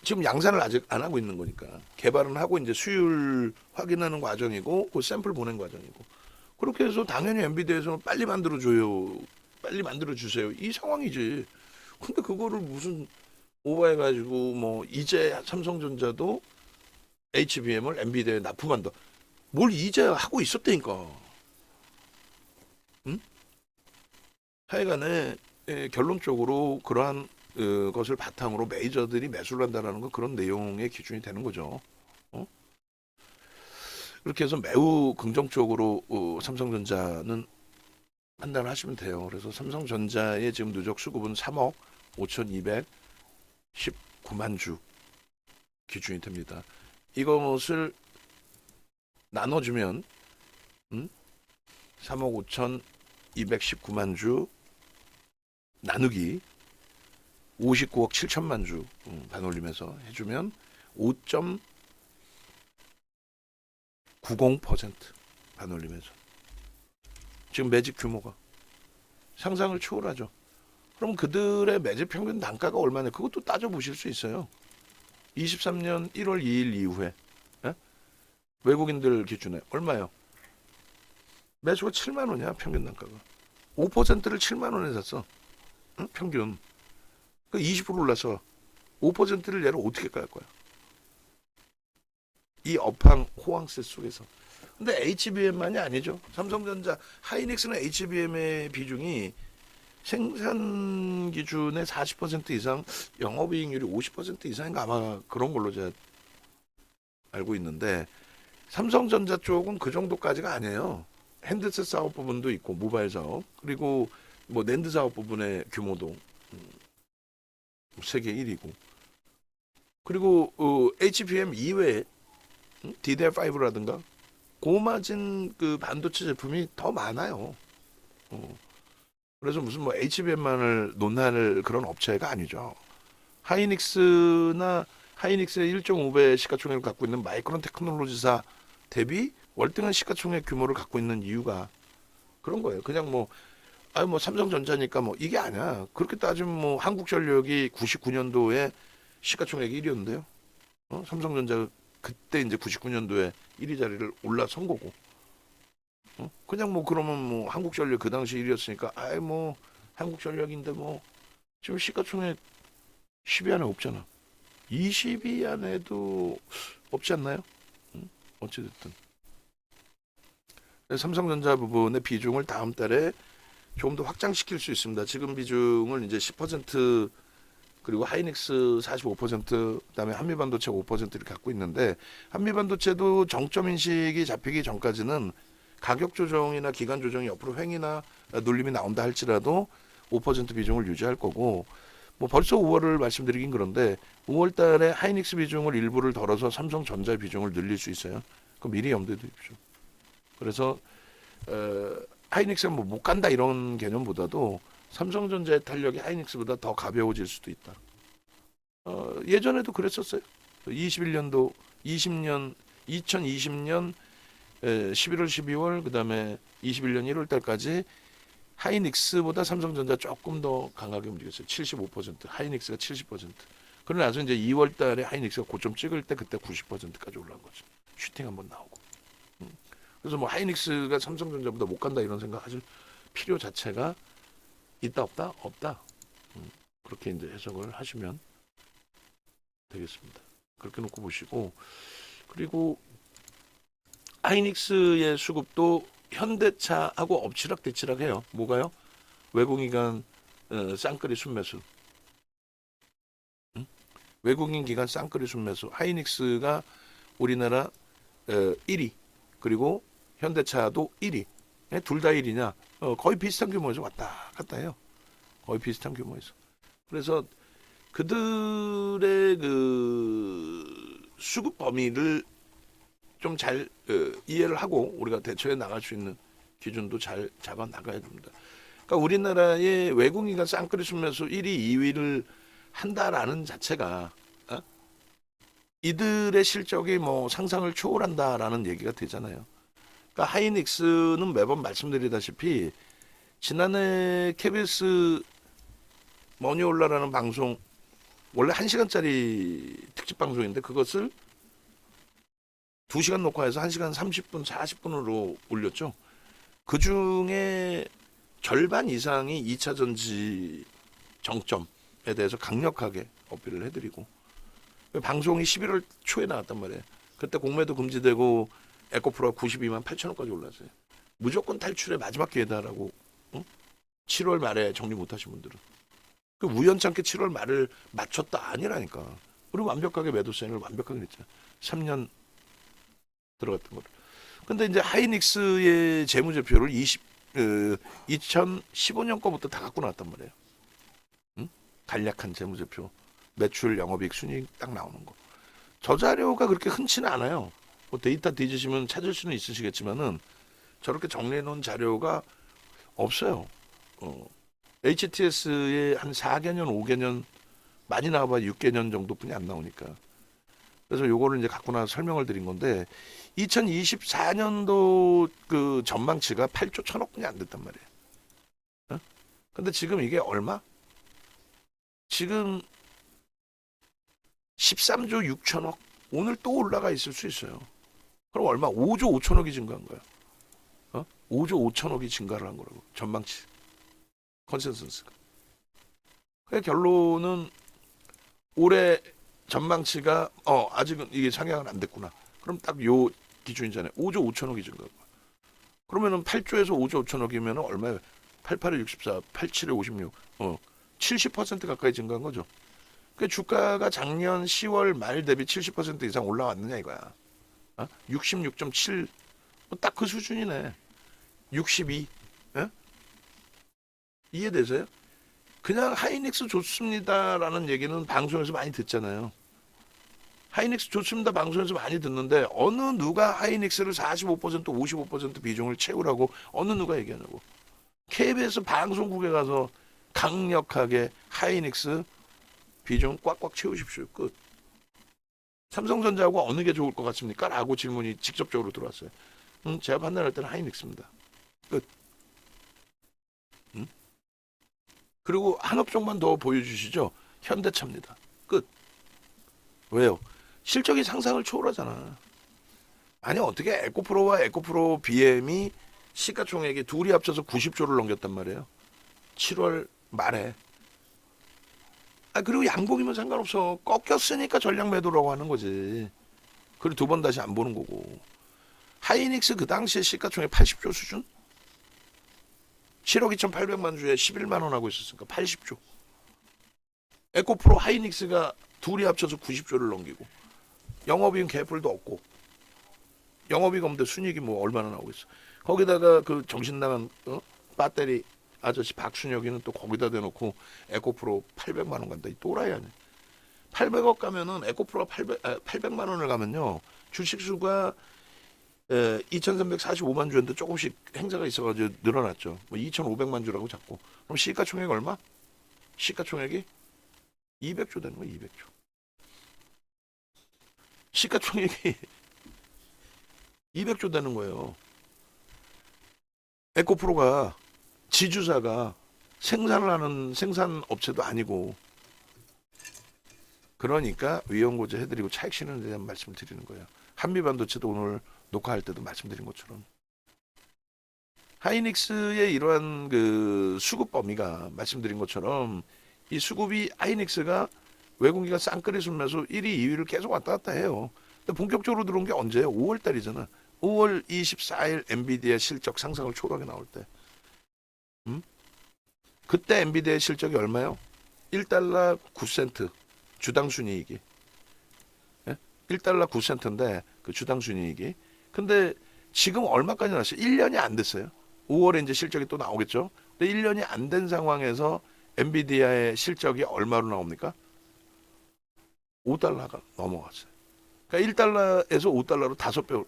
지금 양산을 아직 안 하고 있는 거니까 개발은 하고 이제 수율 확인하는 과정이고 그 샘플 보낸 과정이고, 그렇게 해서 당연히 엔비디아에서는 빨리 만들어 줘요, 빨리 만들어 주세요 이 상황이지. 근데 그거를 무슨 오버해가지고 뭐 이제 삼성전자도 HBM을 엔비디아에 납품한다. 뭘 이제 하고 있었다니까. 응? 하여간에 결론적으로 그러한 것을 바탕으로 메이저들이 매수를 한다는 건 그런 내용의 기준이 되는 거죠. 어? 그렇게 해서 매우 긍정적으로 삼성전자는 판단을 하시면 돼요. 그래서 삼성전자의 지금 누적 수급은 3억 5,219만 주 기준이 됩니다. 이것을 나눠주면 3억 5,219만 주 나누기 59억 7천만 주 반올림해서 해주면 5.90% 반올림해서 지금 매집 규모가 상상을 초월하죠. 그럼 그들의 매집 평균 단가가 얼마냐? 그것도 따져보실 수 있어요. 23년 1월 2일 이후에 외국인들 기준에 얼마요? 매수가 7만 원이야 평균 단가가. 5%를 7만 원에 샀어. 응? 평균. 그 20% 올라서 5%를 얘를 어떻게 깔 거야? 이 업황 호황세 속에서. 근데 HBM만이 아니죠. 삼성전자, 하이닉스는 HBM의 비중이 생산 기준의 40% 이상, 영업이익률이 50% 이상인가 아마 그런 걸로 제가 알고 있는데, 삼성전자 쪽은 그 정도까지가 아니에요. 핸드셋 사업 부분도 있고 모바일 사업, 그리고 뭐 낸드 사업 부분의 규모도 세계 1위고, 그리고 HBM 이외에 DDR5라든가 고마진 그 반도체 제품이 더 많아요. 그래서 무슨 뭐 HBM만을 논할 그런 업체가 아니죠. 하이닉스나 하이닉스의 1.5배 시가총액을 갖고 있는 마이크론 테크놀로지사 대비 월등한 시가총액 규모를 갖고 있는 이유가 그런 거예요. 그냥 뭐, 뭐 삼성전자니까 뭐 이게 아니야. 그렇게 따지면 뭐 한국전력이 99년도에 시가총액 1위였는데요. 삼성전자 그때 이제 99년도에 1위 자리를 올라선 거고. 그냥 뭐 그러면 뭐 한국전력 그 당시 1위였으니까 아이 뭐 한국전력인데 뭐 지금 시가총액 10위 안에 없잖아. 20위 안에도 없지 않나요? 어찌됐든 삼성전자 부분의 비중을 다음 달에 조금 더 확장시킬 수 있습니다. 지금 비중을 이제 10% 그리고 하이닉스 45%, 그다음에 한미반도체 5%를 갖고 있는데, 한미반도체도 정점 인식이 잡히기 전까지는 가격 조정이나 기간 조정이 옆으로 횡이나 눌림이 나온다 할지라도 5% 비중을 유지할 거고, 뭐 벌써 5월을 말씀드리긴 그런데 5월 달에 하이닉스 비중을 일부를 덜어서 삼성전자 비중을 늘릴 수 있어요. 그 미리 염두에 두십시오. 그래서 하이닉스가 뭐 못 간다 이런 개념보다도 삼성전자의 탄력이 하이닉스보다 더 가벼워질 수도 있다. 예전에도 그랬었어요. 21년도 20년 2020년 11월 12월 그다음에 21년 1월 달까지 하이닉스보다 삼성전자 조금 더 강하게 움직였어요. 75%, 하이닉스가 70%. 그러고 나서 이제 2월 달에 하이닉스가 고점 찍을 때 그때 90%까지 올라간 거죠. 슈팅 한번 나오고. 그래서 뭐 하이닉스가 삼성전자보다 못 간다 이런 생각하실 필요 자체가 있다 없다? 없다. 그렇게 이제 해석을 하시면 되겠습니다. 그렇게 놓고 보시고, 그리고 하이닉스의 수급도 현대차하고 엎치락뒤치락해요. 뭐가요? 외국인기관 쌍끌이 순매수. 외국인 기관 쌍끌이 순매수. 하이닉스가 우리나라 1위, 그리고 현대차도 1위. 둘 다 1위냐? 거의 비슷한 규모에서 왔다 갔다 해요. 거의 비슷한 규모에서. 그래서 그들의 그 수급 범위를 좀 잘 이해를 하고 우리가 대처해 나갈 수 있는 기준도 잘 잡아 나가야 됩니다. 그러니까 우리나라의 외국인과 쌍끌이 순매수 1위, 2위를 한다라는 자체가 이들의 실적이 뭐 상상을 초월한다라는 얘기가 되잖아요. 그러니까 하이닉스는 매번 말씀드리다시피 지난해 KBS 머니올라라는 방송 원래 1시간짜리 특집 방송인데 그것을 2시간 녹화해서 1시간 30분, 40분으로 올렸죠. 그 중에 절반 이상이 2차 전지 정점에 대해서 강력하게 어필을 해드리고, 방송이 11월 초에 나왔단 말이에요. 그때 공매도 금지되고 에코프로가 92만 8천 원까지 올랐어요. 무조건 탈출의 마지막 기회다라고 7월 말에 정리 못하신 분들은 그 우연찮게 7월 말을 맞췄다 아니라니까. 우리 완벽하게 매도 사인을 완벽하게 했잖아. 3년 들어갔던 거를. 근데 이제 하이닉스의 재무제표를 2015년 거부터 다 갖고 나왔단 말이에요. 간략한 재무제표, 매출, 영업이익, 순이익 딱 나오는 거. 저 자료가 그렇게 흔치는 않아요. 뭐 데이터 뒤지시면 찾을 수는 있으시겠지만은 저렇게 정리해 놓은 자료가 없어요. HTS의 한 4개년, 5개년 많이 나와봐야 6개년 정도뿐이 안 나오니까. 그래서 요거를 이제 갖고 나서 설명을 드린 건데 2024년도 그 전망치가 8조 1천억뿐이 안 됐단 말이에요. 근데 지금 이게 얼마? 지금 13조 6천억. 오늘 또 올라가 있을 수 있어요. 그럼 얼마? 5조 5천억이 증가한 거야. 5조 5천억이 증가를 한 거라고. 전망치. 컨센서스가. 그 결론은 올해 전망치가 아직은 이게 상향은 안 됐구나. 그럼 딱 요 기준이잖아요. 5조 5천억이 증가한 거야. 그러면은 8조에서 5조 5천억이면 얼마예요? 88에 64, 87에 56. 70% 가까이 증가한 거죠. 그 주가가 작년 10월 말 대비 70% 이상 올라왔느냐 이거야. 66.7. 딱 그 수준이네. 62. 이해되세요? 그냥 하이닉스 좋습니다라는 얘기는 방송에서 많이 듣잖아요. 하이닉스 좋습니다 방송에서 많이 듣는데 어느 누가 하이닉스를 45% 55% 비중을 채우라고 어느 누가 얘기하냐고. KBS 방송국에 가서 강력하게 하이닉스 비중 꽉꽉 채우십시오. 끝. 삼성전자하고 어느 게 좋을 것 같습니까? 라고 질문이 직접적으로 들어왔어요. 제가 판단할 때는 하이닉스입니다. 끝. 그리고 한 업종만 더 보여주시죠. 현대차입니다. 끝. 왜요? 실적이 상상을 초월하잖아. 아니 어떻게 에코프로와 에코프로 BM이 시가총액이 둘이 합쳐서 90조를 넘겼단 말이에요. 7월 말에. 그리고 양봉이면 상관없어. 꺾였으니까 전략 매도라고 하는 거지. 그리고 두 번 다시 안 보는 거고. 하이닉스 그 당시에 시가총액 80조 수준? 7억 2,800만 주에 11만 원 하고 있었으니까 80조. 에코프로 하이닉스가 둘이 합쳐서 90조를 넘기고 영업이익 개뿔도 없고 영업이익 없는데 순이익이 뭐 얼마나 나오고 있어. 거기다가 그 정신 나간 배터리 아저씨 박순혁이는 또 거기다 대놓고 에코프로 800만 원 간다. 이 또라이 아니야. 800억 가면은 에코프로가 800만 원을 가면요. 주식수가 2,345만 주였는데 조금씩 행사가 있어가지고 늘어났죠. 뭐 2,500만 주라고 잡고. 그럼 시가총액 얼마? 시가총액이 200조 되는 거예요. 200조. 시가총액이 200조 되는 거예요. 에코프로가 지주사가 생산을 하는 생산 업체도 아니고, 그러니까 위험고지 해드리고 차익 실현에 대한 말씀을 드리는 거예요. 한미반도체도 오늘 녹화할 때도 말씀드린 것처럼 하이닉스의 이러한 그 수급 범위가 말씀드린 것처럼 이 수급이 하이닉스가 외국인가 쌍끌이 순매수 1위, 2위를 계속 왔다 갔다 해요. 근데 본격적으로 들어온 게 언제예요? 5월 달이잖아. 5월 24일 엔비디아 실적 상상을 초록하게 나올 때. 그때 엔비디아 실적이 얼마요? 1달러 9센트 주당 순이익이. 예? 1달러 9센트인데 그 주당 순이익이. 근데 지금 얼마까지 나왔어요? 1년이 안 됐어요. 5월에 이제 실적이 또 나오겠죠. 근데 1년이 안 된 상황에서 엔비디아의 실적이 얼마로 나옵니까? 5달러가 넘어갔어요. 그러니까 1달러에서 5달러로 5배,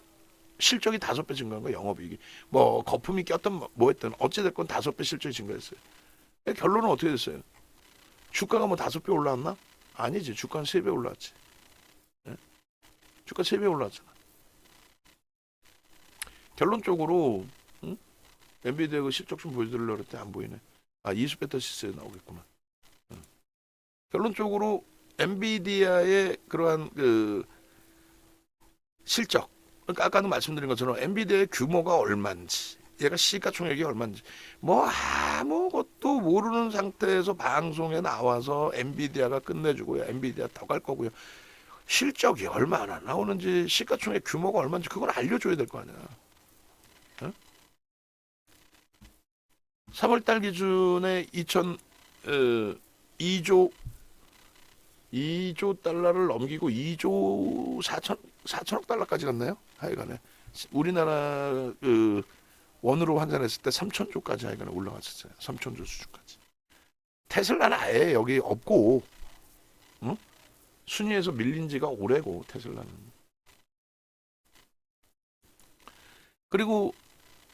실적이 5배 증가한 거예요. 영업이익이. 뭐 거품이 꼈든 뭐 했든 어찌됐건 5배 실적이 증가했어요. 그러니까 결론은 어떻게 됐어요? 주가가 뭐 5배 올라왔나? 아니지. 주가는 3배 올라왔지. 예? 주가 3배 올라왔잖아. 결론적으로 엔비디아 그 실적 좀 보여드리려고 했더니 안 보이네. 아, 이수베타시스에 나오겠구나. 결론적으로 엔비디아의 그러한 그 실적, 그러니까 아까도 말씀드린 것처럼 엔비디아의 규모가 얼마인지, 얘가 시가총액이 얼마인지 뭐 아무것도 모르는 상태에서 방송에 나와서 엔비디아가 끝내주고요. 엔비디아 더 갈 거고요. 실적이 얼마나 나오는지, 시가총액 규모가 얼마인지 그걸 알려줘야 될 거 아니야. 어? 3월달 기준에 2조 달러를 넘기고 2조 4천억 달러까지 갔나요? 하여간에 우리나라 그 원으로 환산했을 때 3천조까지 하여간에 올라갔었어요. 3천조 수준까지. 테슬라는 아예 여기 없고, 응? 순위에서 밀린 지가 오래고, 테슬라는. 그리고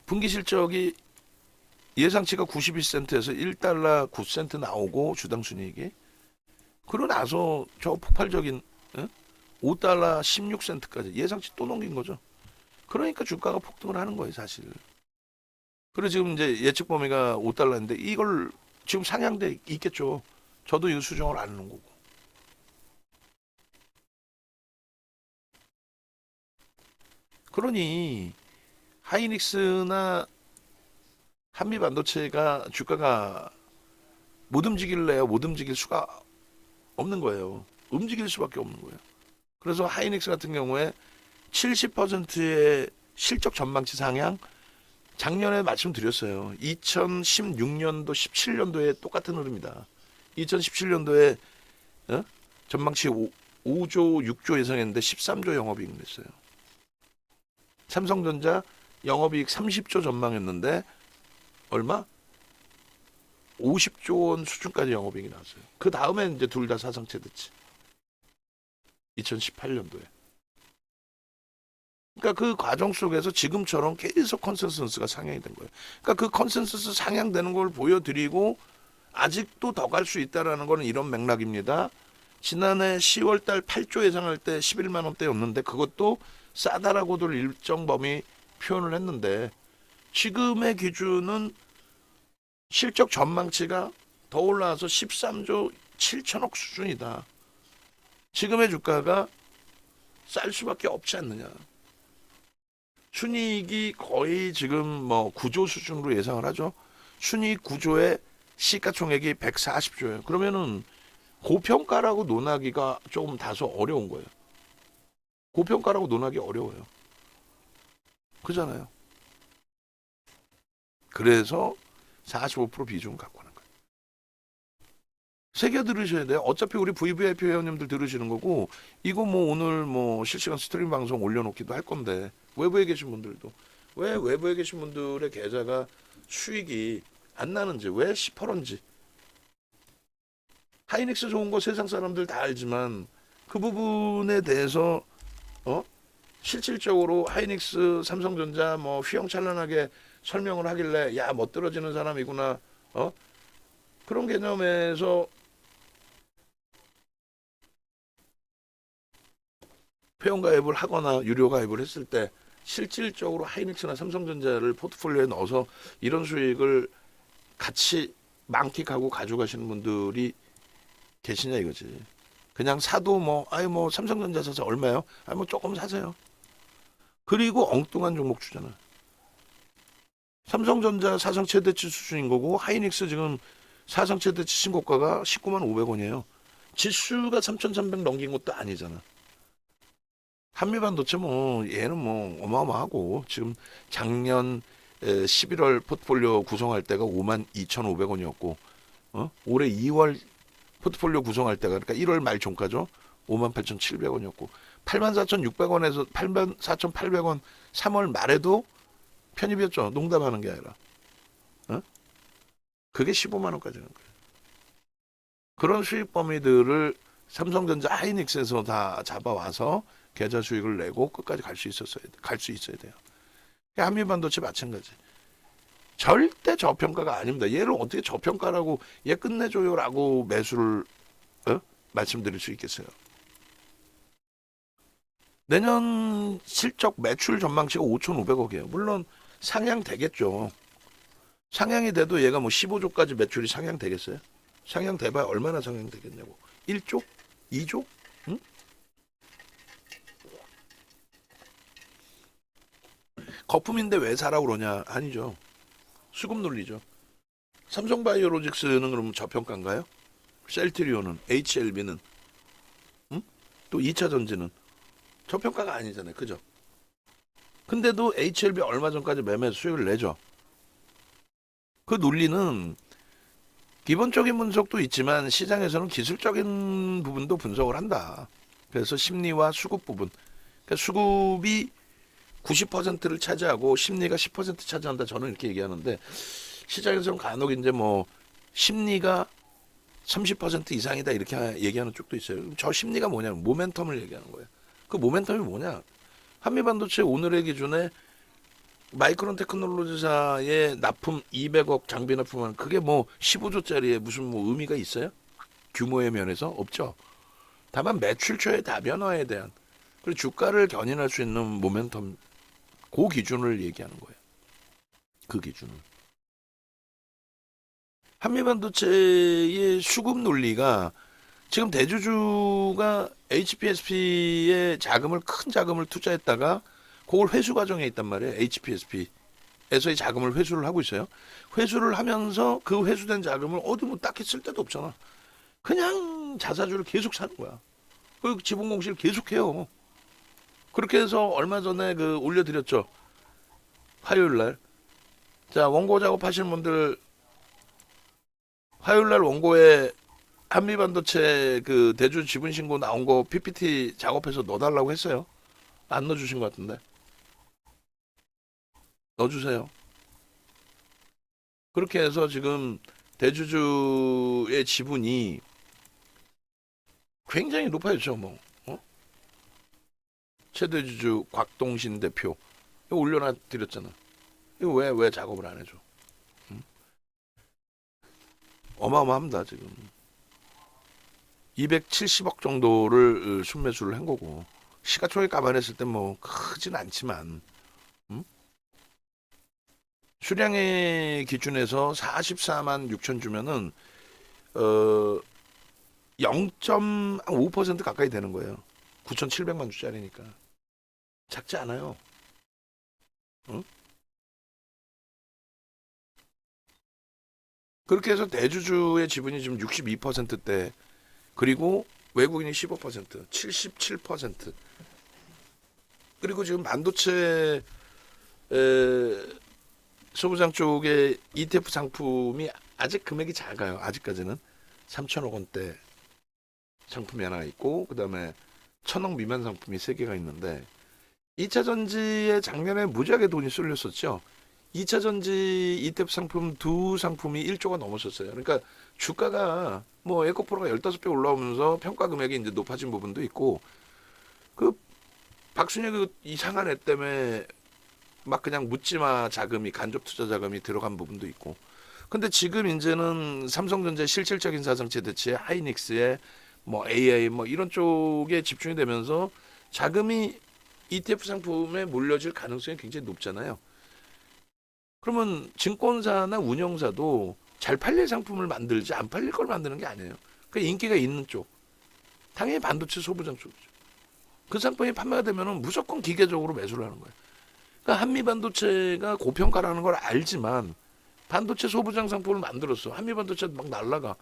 분기 실적이 예상치가 91센트에서 1달러 9센트 나오고 주당 순이익이, 그러고 나서 저 폭발적인 5달러 16센트까지 예상치 또 넘긴 거죠. 그러니까 주가가 폭등을 하는 거예요, 사실. 그리고 지금 이제 예측 범위가 5달러인데 이걸 지금 상향돼 있겠죠. 저도 이 수정을 안 하는 거고. 그러니 하이닉스나 한미반도체가 주가가 못 움직일래요? 못 움직일 수가 없는 거예요. 움직일 수밖에 없는 거예요. 그래서 하이닉스 같은 경우에 70%의 실적 전망치 상향, 작년에 말씀드렸어요. 2016년도, 17년도에 똑같은 흐름이다. 2017년도에 전망치 5조, 6조 예상했는데 13조 영업이익 냈어요. 삼성전자 영업이익 30조 전망했는데 얼마? 50조 원 수준까지 영업이익이 나왔어요. 그 다음에 이제 둘 다 사상 최대치. 2018년도에. 그러니까 그 과정 속에서 지금처럼 계속 컨센서스가 상향이 된 거예요. 그러니까 그 컨센서스 상향되는 걸 보여드리고 아직도 더 갈 수 있다라는 거는 이런 맥락입니다. 지난해 10월 달 8조 예상할 때 11만 원대였는데 그것도 싸다라고들 일정 범위 표현을 했는데 지금의 기준은 실적 전망치가 더 올라와서 13조 7천억 수준이다. 지금의 주가가 쌀 수밖에 없지 않느냐. 순이익이 거의 지금 뭐 9조 수준으로 예상을 하죠. 순이익 9조에 시가총액이 140조예요. 그러면은 고평가라고 논하기가 조금 다소 어려운 거예요. 고평가라고 논하기 어려워요. 그잖아요. 그래서 45% 비중 갖고 하는 거예요. 새겨 들으셔야 돼요. 어차피 우리 VVIP 회원님들 들으시는 거고 이거 뭐 오늘 뭐 실시간 스트림 방송 올려놓기도 할 건데 외부에 계신 분들도 왜 외부에 계신 분들의 계좌가 수익이 안 나는지 왜 10%인지 하이닉스 좋은 거 세상 사람들 다 알지만 그 부분에 대해서 실질적으로 하이닉스 삼성전자 뭐 휘황찬란하게 설명을 하길래 야 멋들어지는 사람이구나 그런 개념에서 회원가입을 하거나 유료가입을 했을 때 실질적으로 하이닉스나 삼성전자를 포트폴리오에 넣어서 이런 수익을 같이 만끽하고 가져가시는 분들이 계시냐 이거지. 그냥 사도 뭐 아유 뭐 삼성전자 사서 얼마요? 아유 뭐 조금 사세요. 그리고 엉뚱한 종목 주잖아. 삼성전자 사상 최대치 수준인 거고 하이닉스 지금 사상 최대치 신고가가 19만 500원이에요. 지수가 3,300 넘긴 것도 아니잖아. 한미반도체 뭐 얘는 뭐 어마어마하고 지금 작년 11월 포트폴리오 구성할 때가 5만 2,500원이었고 올해 2월 포트폴리오 구성할 때가 그러니까 1월 말 종가죠. 5만 8,700원이었고 84,600원에서 84,800원 3월 말에도 편입이었죠. 농담하는 게 아니라. 그게 15만 원까지는 거예요. 그런 수익 범위들을 삼성전자 하이닉스에서 다 잡아와서 계좌 수익을 내고 끝까지 갈 수 있어야 돼요. 한미반도체 마찬가지. 절대 저평가가 아닙니다. 얘를 어떻게 저평가라고 얘 끝내줘요라고 매수를 말씀드릴 수 있겠어요. 내년 실적 매출 전망치가 5,500억이에요. 물론 상향되겠죠. 상향이 돼도 얘가 뭐 15조까지 매출이 상향되겠어요? 상향돼봐야 얼마나 상향되겠냐고. 1조? 2조? 응? 거품인데 왜 사라고 그러냐? 아니죠. 수급 논리죠. 삼성바이오로직스는 그러면 저평가인가요? 셀트리온은, HLB는, 응? 또 2차 전지는 저평가가 아니잖아요. 그죠? 근데도 HLB 얼마 전까지 매매 수익을 내죠. 그 논리는 기본적인 분석도 있지만 시장에서는 기술적인 부분도 분석을 한다. 그래서 심리와 수급 부분. 그러니까 수급이 90%를 차지하고 심리가 10% 차지한다. 저는 이렇게 얘기하는데 시장에서는 간혹 이제 뭐 심리가 30% 이상이다 이렇게 얘기하는 쪽도 있어요. 저 심리가 뭐냐면 모멘텀을 얘기하는 거예요. 그 모멘텀이 뭐냐? 한미반도체 오늘의 기준에 마이크론 테크놀로지사의 납품 200억 장비 납품은 그게 뭐 15조짜리에 무슨 뭐 의미가 있어요? 규모의 면에서 없죠. 다만 매출처의 다변화에 대한 그리고 주가를 견인할 수 있는 모멘텀 그 기준을 얘기하는 거예요. 그 기준을. 한미반도체의 수급 논리가 지금 대주주가 HPSP에 큰 자금을 투자했다가 그걸 회수 과정에 있단 말이에요. HPSP에서의 자금을 회수를 하고 있어요. 회수를 하면서 그 회수된 자금을 어디 뭐 딱히 쓸 데도 없잖아. 그냥 자사주를 계속 사는 거야. 그 지분 공시를 계속 해요. 그렇게 해서 얼마 전에 그 올려드렸죠. 화요일 날. 자, 원고 작업하시는 분들 화요일 날 원고에 한미반도체 그 대주 지분 신고 나온 거 PPT 작업해서 넣어달라고 했어요. 안 넣어주신 것 같은데. 넣어주세요. 그렇게 해서 지금 대주주의 지분이 굉장히 높아졌죠. 뭐 최대주주 곽동신 대표 이거 올려놔 드렸잖아. 이거 왜 작업을 안 해줘? 응? 어마어마합니다 지금. 270억 정도를 순매수를 한 거고 시가총액 감안했을 때 뭐 크진 않지만 수량의 기준에서 44만 6천 주면은 0.5% 가까이 되는 거예요. 9,700만 주짜리니까 작지 않아요. 응? 그렇게 해서 대주주의 지분이 지금 62%대 그리고 외국인이 15%, 77%. 그리고 지금 반도체 소부장 쪽에 ETF 상품이 아직 금액이 작아요. 아직까지는 3천억 원대 상품이 하나 있고 그다음에 1,000억 미만 상품이 3개가 있는데 2차 전지에 작년에 무지하게 돈이 쏠렸었죠. 2차 전지 ETF 상품 두 상품이 1조가 넘었었어요. 그러니까 주가가 뭐 에코프로가 15배 올라오면서 평가 금액이 이제 높아진 부분도 있고 그 박순혁 그 이상한 애 때문에 막 그냥 묻지마 자금이 간접 투자 자금이 들어간 부분도 있고 근데 지금 이제는 삼성전자 실질적인 사상 최대치의 하이닉스의 뭐 AI 뭐 이런 쪽에 집중이 되면서 자금이 ETF 상품에 몰려질 가능성이 굉장히 높잖아요. 그러면 증권사나 운영사도 잘 팔릴 상품을 만들지 안 팔릴 걸 만드는 게 아니에요. 그 인기가 있는 쪽, 당연히 반도체 소부장 쪽이죠. 그 상품이 판매가 되면은 무조건 기계적으로 매수를 하는 거예요. 그러니까 한미 반도체가 고평가라는 걸 알지만 반도체 소부장 상품을 만들었어. 한미 반도체 막 날라가.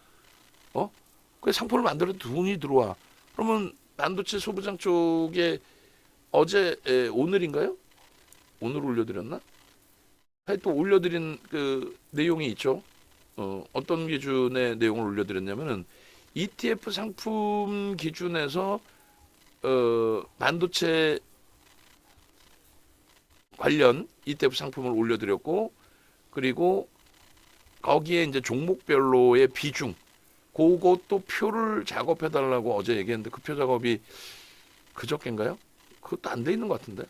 어? 그 상품을 만들어도 돈이 들어와. 그러면 반도체 소부장 쪽에 오늘인가요? 오늘 올려드렸나? 또 올려드린 그 내용이 있죠. 어떤 기준의 내용을 올려드렸냐면은 ETF 상품 기준에서 반도체 관련 ETF 상품을 올려드렸고, 그리고 거기에 이제 종목별로의 비중, 그것도 표를 작업해달라고 어제 얘기했는데 그 표 작업이 그저께인가요? 그것도 안 돼 있는 것 같은데.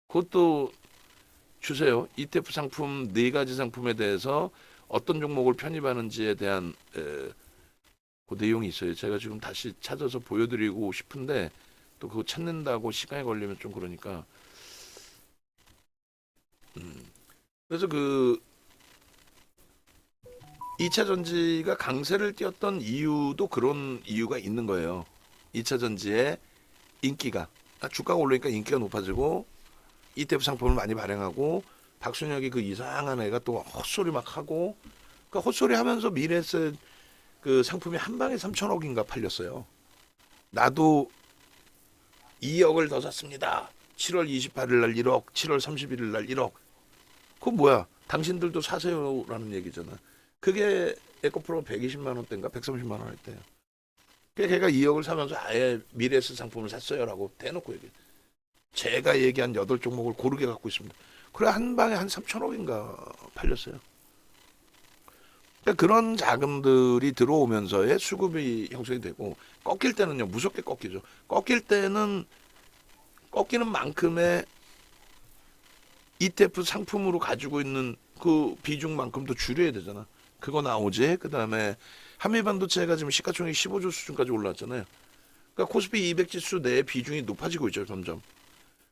그것도 주세요. ETF 상품 네 가지 상품에 대해서 어떤 종목을 편입하는지에 대한 그 내용이 있어요. 제가 지금 다시 찾아서 보여드리고 싶은데 또 그거 찾는다고 시간이 걸리면 좀 그러니까. 그래서 그 2차 전지가 강세를 띄었던 이유도 그런 이유가 있는 거예요. 2차 전지의 인기가, 주가가 올라니까 인기가 높아지고 ETF 상품을 많이 발행하고 박순혁이 그 이상한 애가 또 헛소리 막 하고, 그러니까 헛소리 하면서 미래에셋 그 상품이 한 방에 3천억인가 팔렸어요. 나도 2억을 더 샀습니다. 7월 28일 날 1억, 7월 31일 날 1억. 그건 뭐야? 당신들도 사세요라는 얘기잖아. 그게 에코프로 120만 원대인가 130만 원 할 때요. 그러니까 걔가 2억을 사면서 아예 미래에셋 상품을 샀어요라고 대놓고 얘기해. 제가 얘기한 8종목을 고르게 갖고 있습니다. 그래 한 방에 한 3천억인가 팔렸어요. 그러니까 그런 자금들이 들어오면서의 수급이 형성이 되고, 꺾일 때는요 무섭게 꺾이죠. 꺾이는 만큼의 ETF 상품으로 가지고 있는 그 비중만큼도 줄여야 되잖아. 그거 나오지. 그 다음에 한미반도체가 지금 시가총액 15조 수준까지 올라왔잖아요. 그러니까 코스피 200 지수 내 비중이 높아지고 있죠 점점.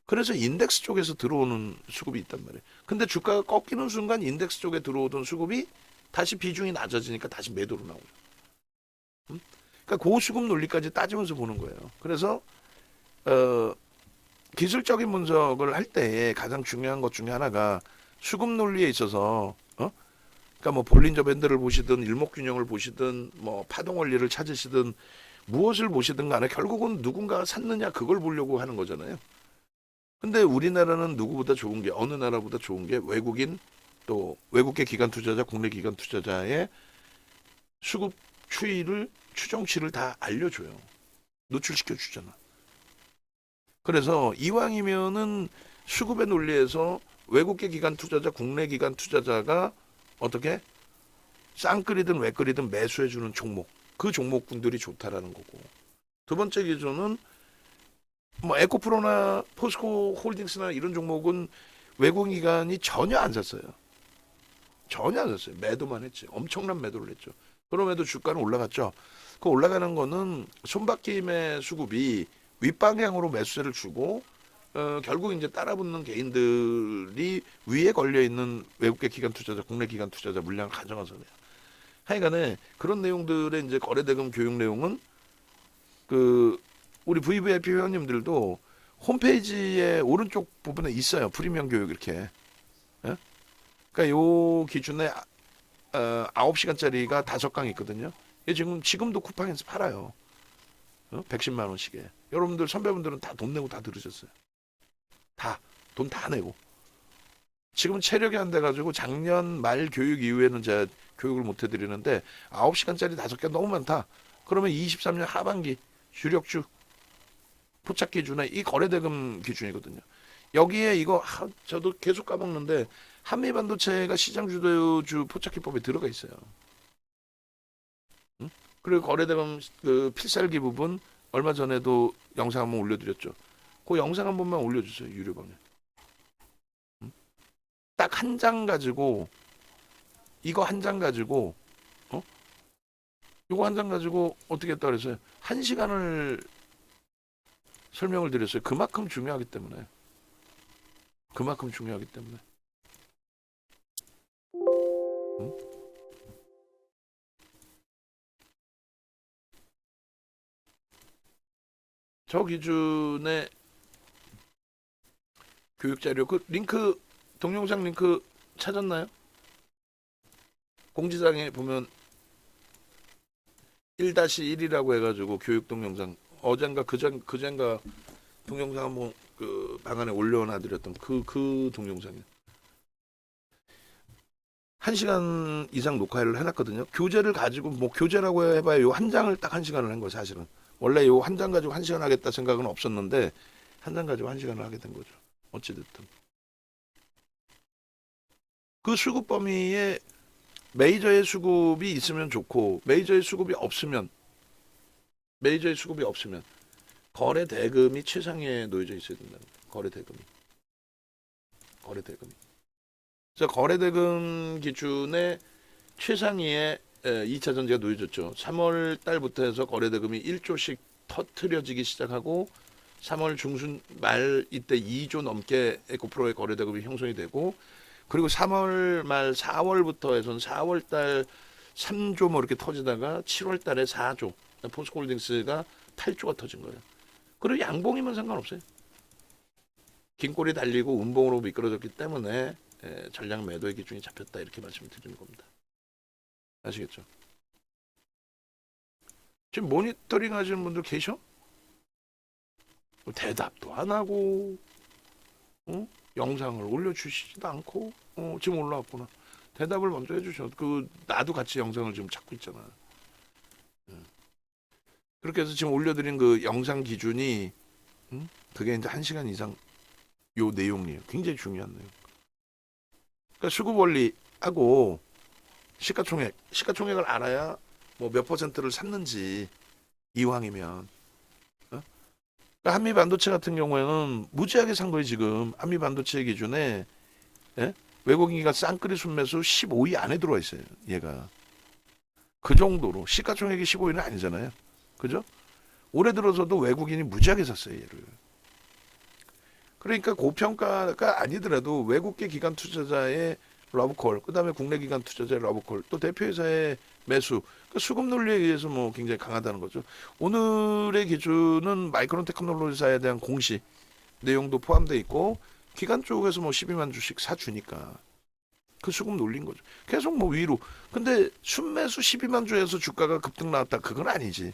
그래서 인덱스 쪽에서 들어오는 수급이 있단 말이에요. 근데 주가가 꺾이는 순간 인덱스 쪽에 들어오던 수급이 다시 비중이 낮아지니까 다시 매도로 나오죠. 그러니까 고수급 논리까지 따지면서 보는 거예요. 그래서 어, 기술적인 분석을 할 때 가장 중요한 것 중에 하나가 수급 논리에 있어서 그러니까 뭐 볼린저 밴드를 보시든 일목균형을 보시든 뭐 파동 원리를 찾으시든 무엇을 보시든 간에 결국은 누군가가 샀느냐 그걸 보려고 하는 거잖아요. 근데 우리나라는 누구보다 좋은 게, 어느 나라보다 좋은 게 외국인 또 외국계 기관 투자자, 국내 기관 투자자의 수급 추정치를 다 알려줘요. 노출시켜 주잖아. 그래서 이왕이면은 수급의 논리에서 외국계 기관 투자자, 국내 기관 투자자가 어떻게 쌍끌이든 외끌이든 매수해주는 종목, 그 종목군들이 좋다라는 거고. 두 번째 기준은 뭐 에코프로나 포스코 홀딩스나 이런 종목은 외국인 기관이 전혀 안 샀어요. 전혀 안 샀어요. 매도만 했지. 엄청난 매도를 했죠. 그럼에도 주가는 올라갔죠. 그 올라가는 거는 손바뀜의 수급이 윗방향으로 매수세를 주고 결국 이제 따라붙는 개인들이 위에 걸려 있는 외국계 기관 투자자, 국내 기관 투자자 물량을 가져가서 그래요. 하여간에 그런 내용들의 이제 거래대금 교육 내용은 그 우리 VVIP 회원님들도 홈페이지에 오른쪽 부분에 있어요. 프리미엄 교육 이렇게. 예? 그러니까 요 기준에 9시간짜리가 5강 있거든요. 이게 지금도 쿠팡에서 팔아요. 110만 원씩에. 여러분들 선배분들은 다 돈 내고 다 들으셨어요. 다 돈 다 내고. 지금 체력이 안 돼가지고 작년 말 교육 이후에는 제가 교육을 못 해드리는데 9시간짜리 5개 너무 많다. 그러면 23년 하반기 주력주 포착 기준에 이 거래대금 기준이거든요. 여기에 이거 저도 계속 까먹는데 한미반도체가 시장 주도주 포착 기법에 들어가 있어요. 응? 그리고 거래대금 그 필살기 부분 얼마 전에도 영상 한번 올려드렸죠. 그 영상 한 번만 올려주세요. 유료방에. 응? 딱 한 장 가지고 이거 한 장 가지고 요거 한 장 가지고 어떻게 했다 그랬어요? 한 시간을 설명을 드렸어요. 그만큼 중요하기 때문에. 그만큼 중요하기 때문에. 응? 저 기준의 교육 자료 그 링크 동영상 링크 찾았나요? 공지사항에 보면 1-1이라고 해가지고 교육 동영상 어젠가 그젠가 동영상 한번 그 방안에 올려놔드렸던 그 동영상이에요. 1시간 이상 녹화를 해놨거든요. 교재를 가지고 뭐 교재라고 해봐야 요 한 장을 딱 1시간을 한 거예요. 사실은 원래 요 한 장 가지고 1시간 하겠다 생각은 없었는데 한 장 가지고 1시간을 하게 된 거죠. 어찌됐든 그 수급 범위에 메이저의 수급이 있으면 좋고 메이저의 수급이 없으면 거래 대금이 최상위에 놓여져 있어야 된다는 거예요. 거래 대금이. 그래서 거래 대금 기준에 최상위에 2차 전지가 놓여졌죠. 3월 달부터 해서 거래 대금이 1조씩 터트려지기 시작하고 3월 중순 말 이때 2조 넘게 에코프로의 거래 대금이 형성이 되고 그리고 3월 말 4월부터 해서는 4월 달 3조 뭐 이렇게 터지다가 7월 달에 4조 포스코홀딩스가 8조가 터진 거예요. 그리고 양봉이면 상관없어요. 긴 꼬리 달리고 운봉으로 미끄러졌기 때문에 전량 매도의 기준이 잡혔다 이렇게 말씀을 드리는 겁니다. 아시겠죠? 지금 모니터링 하시는 분들 계셔? 대답도 안 하고 영상을 올려주시지도 않고 지금 올라왔구나. 대답을 먼저 해주셔. 나도 같이 영상을 지금 찾고 있잖아. 그렇게 해서 지금 올려드린 그 영상 기준이 그게 이제 1시간 이상 요 내용이에요. 굉장히 중요한 내용. 그러니까 수급 원리하고 시가총액을 알아야 뭐 몇 퍼센트를 샀는지 이왕이면 그러니까 한미 반도체 같은 경우에는 무지하게 산 거예요 지금. 한미 반도체 기준에 외국인기가 쌍끌이 순매수 15위 안에 들어와 있어요. 얘가 그 정도로 시가총액이 15위는 아니잖아요. 그죠? 올해 들어서도 외국인이 무지하게 샀어요 얘를. 그러니까 고평가가 아니더라도 외국계 기관 투자자의 러브콜, 그 다음에 국내 기관 투자자의 러브콜, 또 대표회사의 매수, 그 수급 논리에 의해서 뭐 굉장히 강하다는 거죠. 오늘의 기준은 마이크론 테크놀로지사에 대한 공시 내용도 포함되어 있고 기관 쪽에서 뭐 12만 주씩 사주니까 그 수급 놀린 거죠. 계속 뭐 위로. 근데 순매수 12만 주에서 주가가 급등 나왔다. 그건 아니지.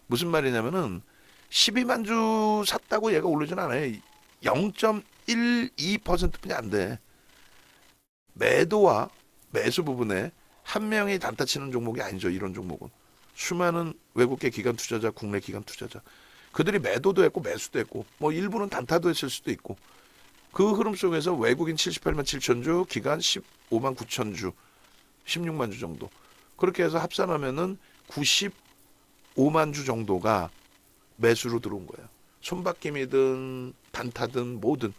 무슨 말이냐면은 12만 주 샀다고 얘가 오르진 않아요. 0.12%뿐이 안 돼. 매도와 매수 부분에 한 명이 단타 치는 종목이 아니죠. 이런 종목은. 수많은 외국계 기관 투자자, 국내 기관 투자자. 그들이 매도도 했고 매수도 했고 뭐 일부는 단타도 했을 수도 있고 그 흐름 속에서 외국인 78만 7천 주, 기관 15만 9천 주, 16만 주 정도. 그렇게 해서 합산하면은 95만 주 정도가 매수로 들어온 거예요. 손바뀜이든 단타든 뭐든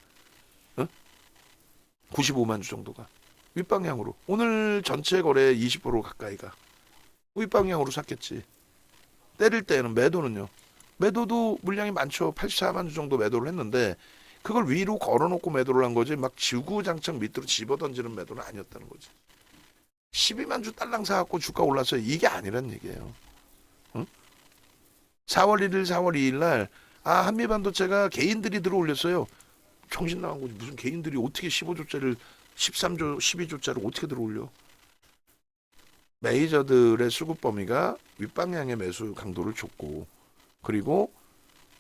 95만 주 정도가 윗방향으로 오늘 전체 거래 20% 가까이가 윗방향으로 샀겠지. 때릴 때는 매도도 물량이 많죠. 84만 주 정도 매도를 했는데 그걸 위로 걸어놓고 매도를 한 거지 막 지구장창 밑으로 집어던지는 매도는 아니었다는 거지. 12만 주 딸랑 사갖고 주가 올랐어요. 이게 아니란 얘기예요. 4월 1일, 4월 2일 날 한미반도체가 개인들이 들어올렸어요. 정신 나간 거지. 무슨 개인들이 어떻게 15조짜리를 13조, 12조짜리를 어떻게 들어올려? 메이저들의 수급 범위가 윗방향의 매수 강도를 줬고 그리고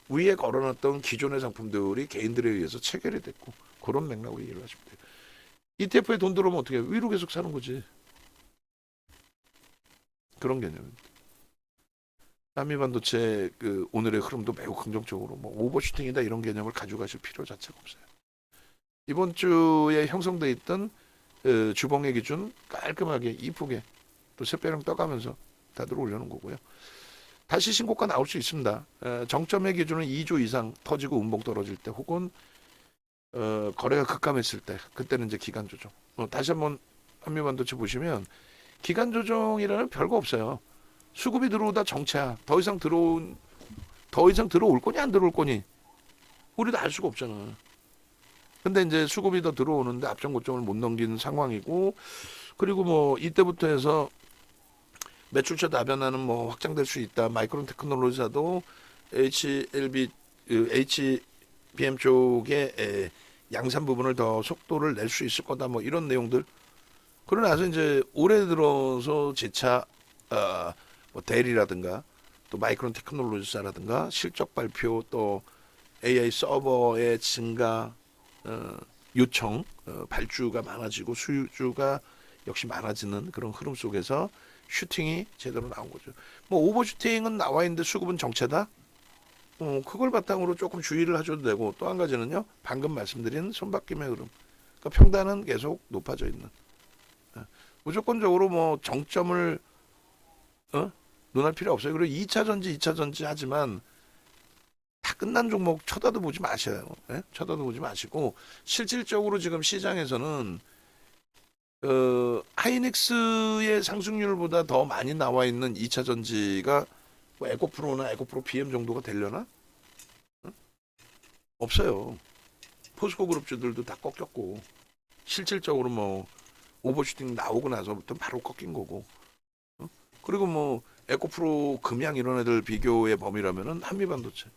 위에 걸어놨던 기존의 상품들이 개인들에 의해서 체결이 됐고 그런 맥락으로 이해를 하시면 돼요. ETF에 돈 들어오면 어떻게 해요? 위로 계속 사는 거지. 그런 개념입니다. 한미반도체 오늘의 흐름도 매우 긍정적으로 뭐 오버슈팅이다 이런 개념을 가져가실 필요 자체가 없어요. 이번 주에 형성돼 있던 주봉의 기준 깔끔하게 이쁘게 또 샛별형 떠가면서 다들 올려놓은 거고요. 다시 신고가 나올 수 있습니다. 정점의 기준은 2조 이상 터지고 운봉 떨어질 때 혹은 거래가 급감했을 때 그때는 이제 기간 조정. 다시 한번 한미반도체 보시면 기간 조정이라는 별거 없어요. 수급이 들어오다 정체야. 더 이상 들어올 거니 안 들어올 거니 우리도 알 수가 없잖아. 근데 이제 수급이 더 들어오는데 앞전 고점을 못 넘기는 상황이고, 그리고 뭐 이때부터 해서 매출처 다변화는 뭐 확장될 수 있다. 마이크론 테크놀로지사도 HBM 쪽에 양산 부분을 더 속도를 낼 수 있을 거다. 뭐 이런 내용들. 그러고 나서 이제 올해 들어서 재차 뭐 델이라든가 또 마이크론 테크놀로지사라든가 실적 발표, 또 AI 서버의 증가, 요청, 발주가 많아지고 수주가 역시 많아지는 그런 흐름 속에서 슈팅이 제대로 나온 거죠. 뭐 오버슈팅은 나와 있는데 수급은 정체다. 그걸 바탕으로 조금 주의를 하셔도 되고, 또 한 가지는요, 방금 말씀드린 손바뀜의 흐름. 그러니까 평단은 계속 높아져 있는. 무조건적으로 뭐 정점을 논할 필요 없어요. 그리고 2차 전지 하지만 다 끝난 종목 쳐다도 보지 마셔요. 예? 쳐다도 보지 마시고, 실질적으로 지금 시장에서는 하이닉스의 상승률보다 더 많이 나와 있는 2차 전지가 뭐 에코프로나 에코프로 BM 정도가 되려나? 응? 없어요. 포스코 그룹주들도 다 꺾였고, 실질적으로 뭐 오버슈팅 나오고 나서부터 바로 꺾인 거고. 그리고 뭐 에코프로 금양 이런 애들 비교의 범위라면은 한미반도체.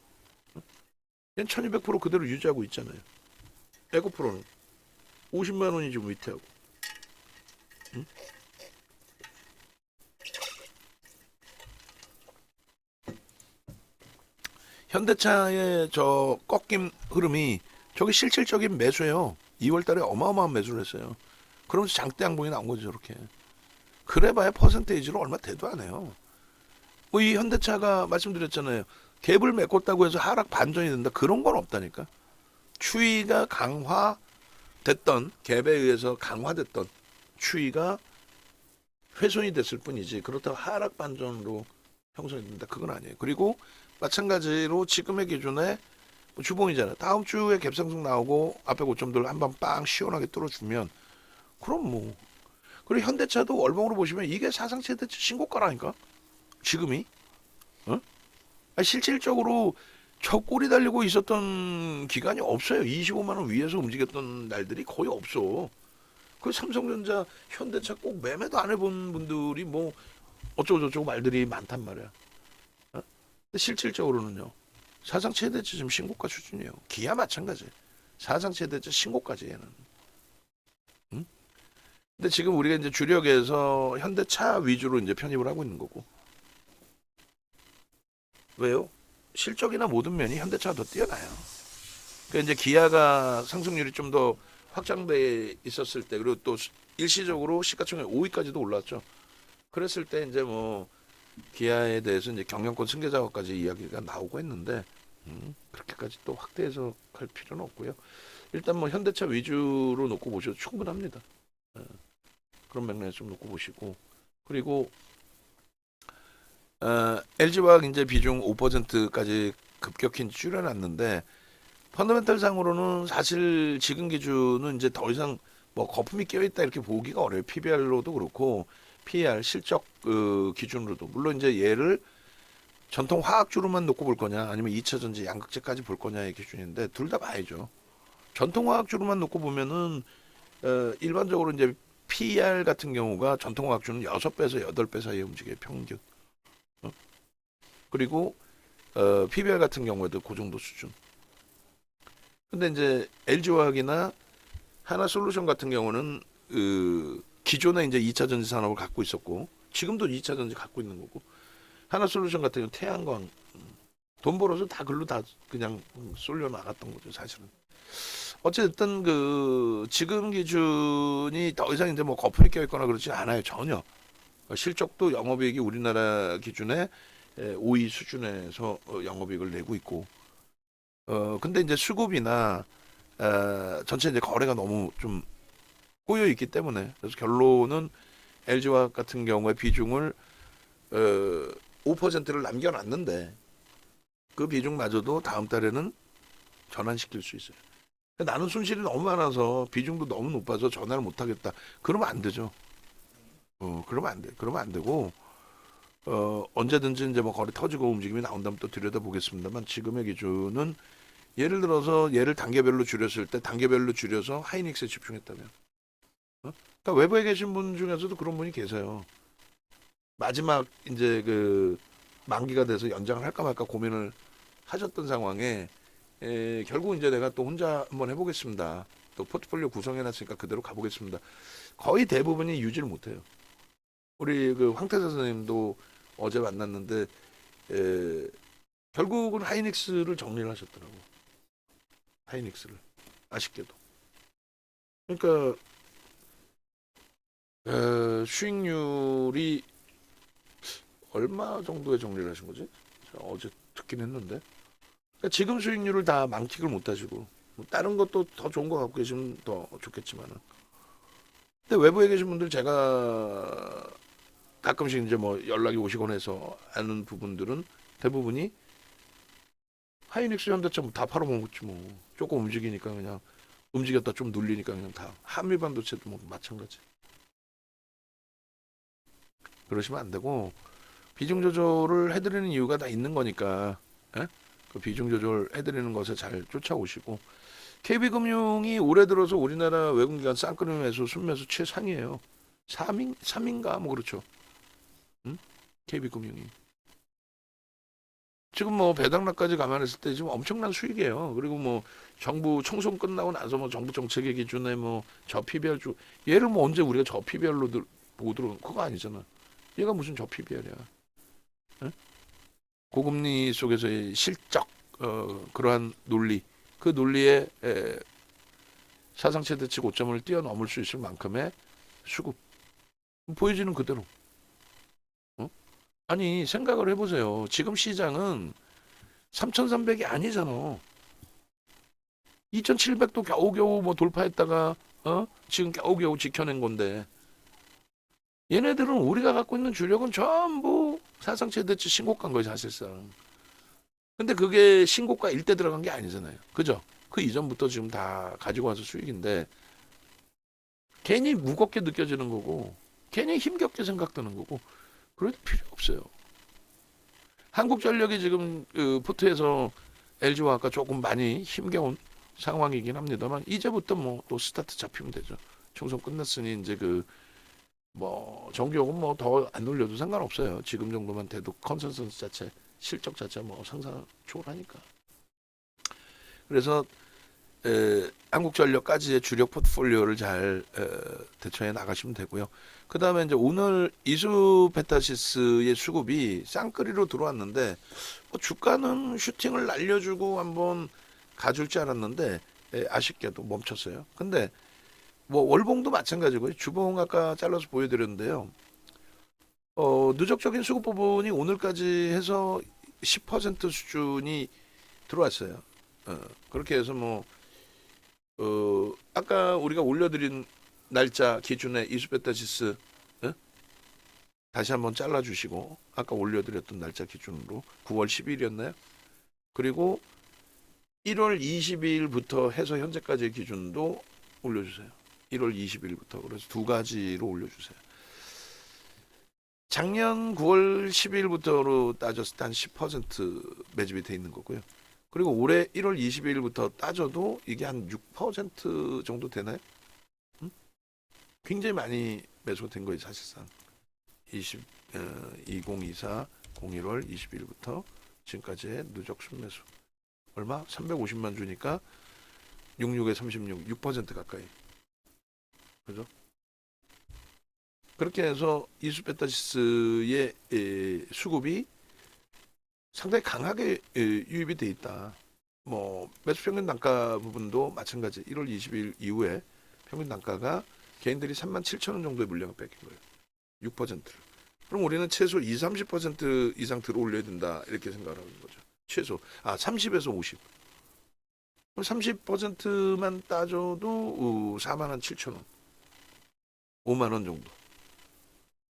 그냥 1200% 그대로 유지하고 있잖아요. 에코프로는 50만 원이 지금 위태하고. 응? 현대차의 저 꺾임 흐름이 저게 실질적인 매수예요. 2월 달에 어마어마한 매수를 했어요. 그러면서 장대 양봉이 나온 거죠, 저렇게. 그래봐야 퍼센테이지로 얼마 되도 안 해요. 뭐 이 현대차가 말씀드렸잖아요. 갭을 메꿨다고 해서 하락 반전이 된다. 그런 건 없다니까. 추이가 강화됐던, 갭에 의해서 강화됐던 추이가 훼손이 됐을 뿐이지, 그렇다고 하락 반전으로 형성이 된다. 그건 아니에요. 그리고 마찬가지로 지금의 기준에 뭐 주봉이잖아요. 다음 주에 갭상승 나오고 앞에 고점들 한번 빵 시원하게 뚫어주면, 그럼 뭐. 그리고 현대차도 월봉으로 보시면 이게 사상 최대 신고가라니까. 지금이. 실질적으로 저 꼬리 달리고 있었던 기간이 없어요. 25만 원 위에서 움직였던 날들이 거의 없어. 그 삼성전자, 현대차 꼭 매매도 안 해본 분들이 뭐 어쩌고저쩌고 말들이 많단 말이야. 근데 실질적으로는요, 사상 최대치 지금 신고가 수준이에요. 기아 마찬가지. 사상 최대치 신고까지 얘는. 응? 근데 지금 우리가 이제 주력에서 현대차 위주로 이제 편입을 하고 있는 거고. 왜요? 실적이나 모든 면이 현대차가 더 뛰어나요. 그러니까 이제 기아가 상승률이 좀 더 확장돼 있었을 때, 그리고 또 일시적으로 시가총액 5위까지도 올랐죠. 그랬을 때 이제 뭐 기아에 대해서 이제 경영권 승계 작업까지 이야기가 나오고 했는데, 그렇게까지 또 확대해서 갈 필요는 없고요. 일단 뭐 현대차 위주로 놓고 보셔도 충분합니다. 그런 맥락에서 좀 놓고 보시고, 그리고 LG화학 이제 비중 5%까지 급격히 줄여놨는데, 펀더멘탈 상으로는 사실 지금 기준은 이제 더 이상 뭐 거품이 껴있다 이렇게 보기가 어려워요. PBR로도 그렇고 PER 실적 기준으로도. 물론 이제 얘를 전통 화학주로만 놓고 볼 거냐, 아니면 2차 전지 양극재까지 볼 거냐의 기준인데 둘 다 봐야죠. 전통 화학주로만 놓고 보면은 일반적으로 이제 PER 같은 경우가 전통 화학주는 6배에서 8배 사이에 움직여요, 평균. 그리고 PBR 같은 경우에도 그 정도 수준. 근데 이제 LG화학이나 하나솔루션 같은 경우는 기존에 이제 2차 전지 산업을 갖고 있었고, 지금도 2차 전지 갖고 있는 거고, 하나솔루션 같은 경우 태양광, 돈 벌어서 다 글로 다 그냥 쏠려 나갔던 거죠, 사실은. 어쨌든 그 지금 기준이 더 이상 이제 뭐 거품이 껴있거나 그렇지 않아요, 전혀. 실적도 영업이익이 우리나라 기준에 5위 수준에서 영업이익을 내고 있고, 근데 이제 수급이나 전체 이제 거래가 너무 좀 꼬여 있기 때문에, 그래서 결론은 LG화학 같은 경우에 비중을 5%를 남겨놨는데 그 비중마저도 다음 달에는 전환시킬 수 있어요. 나는 손실이 너무 많아서 비중도 너무 높아서 전환을 못하겠다. 그러면 안 되죠. 그러면 안 돼. 그러면 안 되고, 언제든지 이제 뭐 거래 터지고 움직임이 나온다면 또 들여다보겠습니다만 지금의 기준은 예를 들어서 얘를 단계별로 줄였을 때 단계별로 줄여서 하이닉스에 집중했다면 그러니까 외부에 계신 분 중에서도 그런 분이 계세요. 마지막 이제 그 만기가 돼서 연장을 할까 말까 고민을 하셨던 상황에 결국 이제 내가 또 혼자 한번 해보겠습니다. 또 포트폴리오 구성해놨으니까 그대로 가보겠습니다. 거의 대부분이 유지를 못해요. 우리 그 황태자 선생님도 어제 만났는데 결국은 하이닉스를 정리를 하셨더라고. 하이닉스를 아쉽게도. 그러니까 수익률이 얼마 정도의 정리를 하신 거지? 제가 어제 듣긴 했는데. 그러니까 지금 수익률을 다 망측을 못 하시고 뭐 다른 것도 더 좋은 거 갖고 계시면 더 좋겠지만은. 근데 외부에 계신 분들 제가 가끔씩 이제 뭐 연락이 오시곤 해서 아는 부분들은 대부분이 하이닉스 현대차 다 팔아먹었지 뭐. 조금 움직이니까 그냥 움직였다 좀 눌리니까 그냥 다 한미 반도체도 뭐 마찬가지. 그러시면 안 되고 비중 조절을 해드리는 이유가 다 있는 거니까 예? 그 비중 조절 해드리는 것에 잘 쫓아오시고 KB금융이 올해 들어서 우리나라 외국기관 쌍끌음 매수 순매수 최상이에요. 3인가 뭐 그렇죠. 응? KB금융이 지금 뭐 배당락까지 감안했을 때 지금 엄청난 수익이에요. 그리고 뭐 정부 총선 끝나고 나서 뭐 정부 정책의 기준에 뭐 저 PBR 주 얘를 뭐 언제 우리가 저 PBR로 보고 들어온 그거 아니잖아. 얘가 무슨 저 PBR이야. 고금리 속에서의 실적 그러한 논리 그 논리에 사상 최대치 고점을 뛰어넘을 수 있을 만큼의 수급 보여지는 그대로. 어? 아니 생각을 해보세요. 지금 시장은 3,300이 아니잖아. 2,700도 겨우겨우 뭐 돌파했다가 지금 겨우겨우 지켜낸 건데 얘네들은 우리가 갖고 있는 주력은 전부 사상 최대치 신고가인 거예요 사실상. 근데 그게 신고가 일대 들어간 게 아니잖아요. 그죠? 그 이전부터 지금 다 가지고 와서 수익인데 괜히 무겁게 느껴지는 거고 괜히 힘겹게 생각되는 거고 그럴 필요 없어요. 한국전력이 지금 그 포트에서 LG와 아까 조금 많이 힘겨운 상황이긴 합니다만 이제부터 뭐 또 스타트 잡히면 되죠. 총선 끝났으니 이제 그 뭐 정규역은 뭐 더 안 올려도 상관없어요. 지금 정도만 돼도 컨센서스 자체 실적 자체 뭐 상상 초월하니까. 그래서 한국전력까지의 주력 포트폴리오를 잘 대처해 나가시면 되고요. 그 다음에 이제 오늘 이수페타시스의 수급이 쌍끌이로 들어왔는데 뭐 주가는 슈팅을 날려주고 한번 가줄 줄 알았는데 아쉽게도 멈췄어요. 근데 뭐 월봉도 마찬가지고요. 주봉 아까 잘라서 보여드렸는데요. 누적적인 수급 부분이 오늘까지 해서 10% 수준이 들어왔어요. 그렇게 해서 뭐 아까 우리가 올려드린 날짜 기준에 이수페타시스 다시 한번 잘라주시고 아까 올려드렸던 날짜 기준으로 9월 10일이었나요? 그리고 1월 20일부터 해서 현재까지의 기준도 올려주세요. 1월 20일부터 그래서 두 가지로 올려주세요. 작년 9월 10일부터로 따졌을 때 한 10% 매집이 돼 있는 거고요. 그리고 올해 1월 20일부터 따져도 이게 한 6% 정도 되나요? 굉장히 많이 매수가 된 거예요, 사실상. 2024 01월 20일부터 지금까지의 누적 순매수. 얼마? 350만 주니까 66에 36, 6% 가까이. 그죠? 그렇게 해서 이수페타시스의 수급이 상당히 강하게 유입이 돼 있다. 뭐 매수 평균 단가 부분도 마찬가지. 1월 20일 이후에 평균 단가가 개인들이 37,000원 정도의 물량을 뺏긴 거예요. 6%를. 그럼 우리는 최소 20, 30% 이상 들어 올려야 된다. 이렇게 생각을 하는 거죠. 최소. 30에서 50. 그럼 30%만 따져도 4만 7천 원. 5만 원 정도.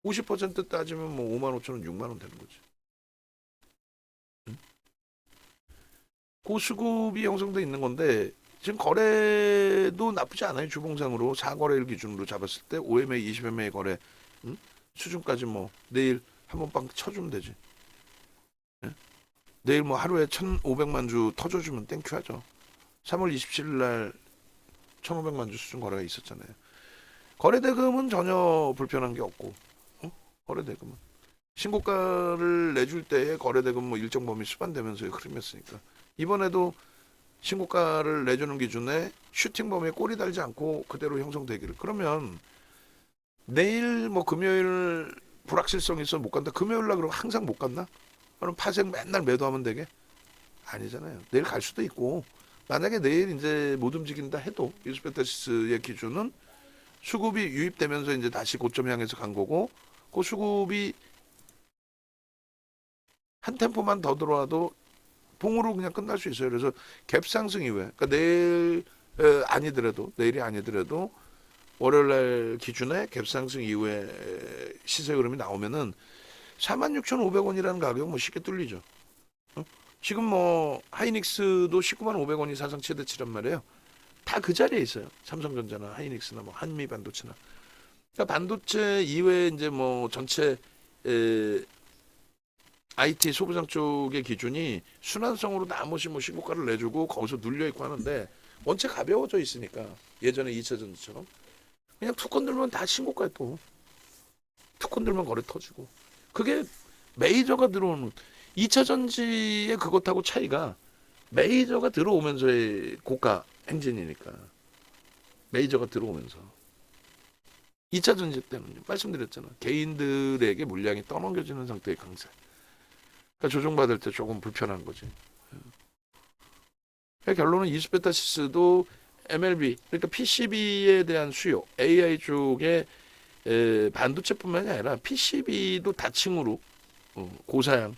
50% 따지면 뭐 5만 5천 원, 6만 원 되는 거지. 고수급이 형성돼 있는 건데 지금 거래도 나쁘지 않아요. 주봉상으로 4거래일 기준으로 잡았을 때 5매매, 20매매 거래 수준까지 뭐 내일 한번 빵 쳐주면 되지. 예? 내일 뭐 하루에 1,500만 주 터져주면 땡큐 하죠. 3월 27일 날 1,500만 주 수준 거래가 있었잖아요. 거래대금은 전혀 불편한 게 없고, 거래대금은 신고가를 내줄 때에 거래대금 뭐 일정 범위 수반되면서의 흐름이었으니까 이번에도 신고가를 내주는 기준에 슈팅 범위에 꼬리 달지 않고 그대로 형성되기를. 그러면 내일 뭐 금요일 불확실성이 있어 못 간다. 금요일 날 그러면 항상 못 갔나? 그럼 파생 맨날 매도하면 되게? 아니잖아요. 내일 갈 수도 있고, 만약에 내일 이제 못 움직인다 해도 유스베타시스의 기준은 수급이 유입되면서 이제 다시 고점 향해서 간 거고, 그 수급이 한 템포만 더 들어와도 봉으로 그냥 끝날 수 있어요. 그래서 갭 상승 이후에, 그러니까 내일 아니더라도, 내일이 아니더라도 월요일 날 기준에 갭 상승 이후에 시세 흐름이 나오면은 46,500원이라는 가격 뭐 쉽게 뚫리죠. 지금 뭐 하이닉스도 19만 500원이 사상 최대치란 말이에요. 다 그 자리에 있어요. 삼성전자나 하이닉스나 뭐 한미 반도체나. 그러니까 반도체 이외에 이제 뭐 전체 IT 소부장 쪽의 기준이 순환성으로 나머지 뭐 신고가를 내주고 거기서 눌려 있고 하는데 원체 가벼워져 있으니까 예전에 2차 전지처럼 그냥 투건 들면 다 신고가에 또 투건 들면 거래 터지고 그게 메이저가 들어오는 2차 전지의 그것하고 차이가 메이저가 들어오면서의 고가 행진이니까 메이저가 들어오면서 2차 전지 때는 말씀드렸잖아. 개인들에게 물량이 떠넘겨지는 상태의 강세. 그러니까 조정받을 때 조금 불편한 거지. 그러니까 결론은 이스페타시스도 MLB 그러니까 PCB에 대한 수요 AI 쪽에 반도체뿐만이 아니라 PCB도 다층으로 고사양